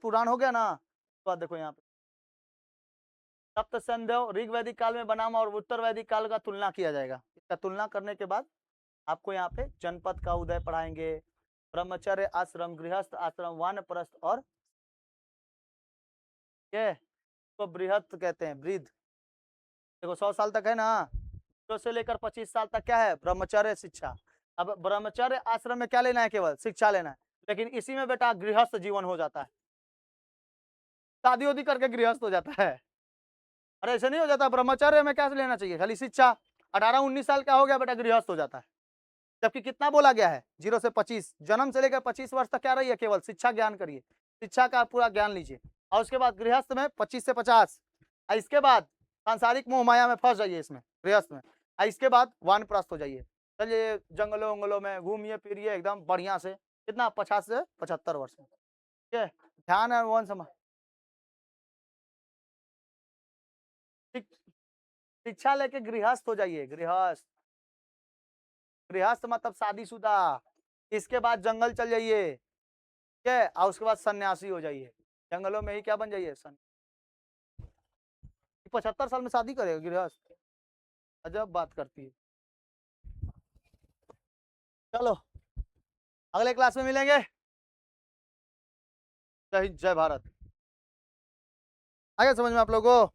पुराण हो गया ना, तो बाद देखो यहाँ पे सप्त संध्या ऋग वैदिक काल में बनाम और उत्तर वैदिक काल का तुलना किया जाएगा। इसका तुलना करने के बाद आपको यहाँ पे जनपद का उदय पढ़ाएंगे, ब्रह्मचर्य आश्रम, गृहस्थ आश्रम, वानप्रस्थ और ये तो बृहत कहते हैं, वृद्ध। देखो 100 साल तक है ना, 0 से लेकर 25 साल तक क्या है, ब्रह्मचर्य शिक्षा। अब ब्रह्मचर्य आश्रम में क्या लेना है, केवल शिक्षा लेना है, लेकिन इसी में बेटा गृहस्थ जीवन हो जाता है, शादी उदी करके गृहस्थ हो जाता है। अरे ऐसे नहीं हो जाता, ब्रह्मचर्य में क्या लेना चाहिए, खाली शिक्षा, 18-19 साल क्या हो गया बेटा, गृहस्थ हो जाता है। जबकि कितना बोला गया है, 0 से 25, जन्म से लेकर 25 वर्ष तक क्या रही है, केवल शिक्षा ज्ञान करिए, शिक्षा का पूरा ज्ञान लीजिए। और उसके बाद गृहस्थ में 25 से 50, और इसके बाद सांसारिक मोह माया में फंस जाइए इसमें गृहस्थ में, और इसके बाद वानप्रस्थ हो जाइए, चलिए जंगलों उंगलों में घूमिए फिरिए एकदम बढ़िया से, कितना 50 से 75 वर्ष में। ठीक है, ध्यान है वन समय। शिक्षा लेके गृहस्थ हो जाइए, गृहस्थ, गृहस्थ मतलब शादीशुदा, इसके बाद जंगल चल जाइए, ठीक है, और उसके बाद सन्यासी हो जाइए, जंगलों में ही क्या बन जाइए, 75 साल में शादी करेगा गृहस्थ, अजब बात करती है। चलो अगले क्लास में मिलेंगे। जय हिंद, जय भारत। आगे समझ में आप लोगों को,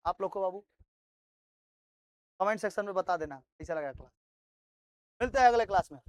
आप लोग को बाबू कमेंट सेक्शन में बता देना कैसा लगा क्लास। मिलते हैं अगले क्लास में।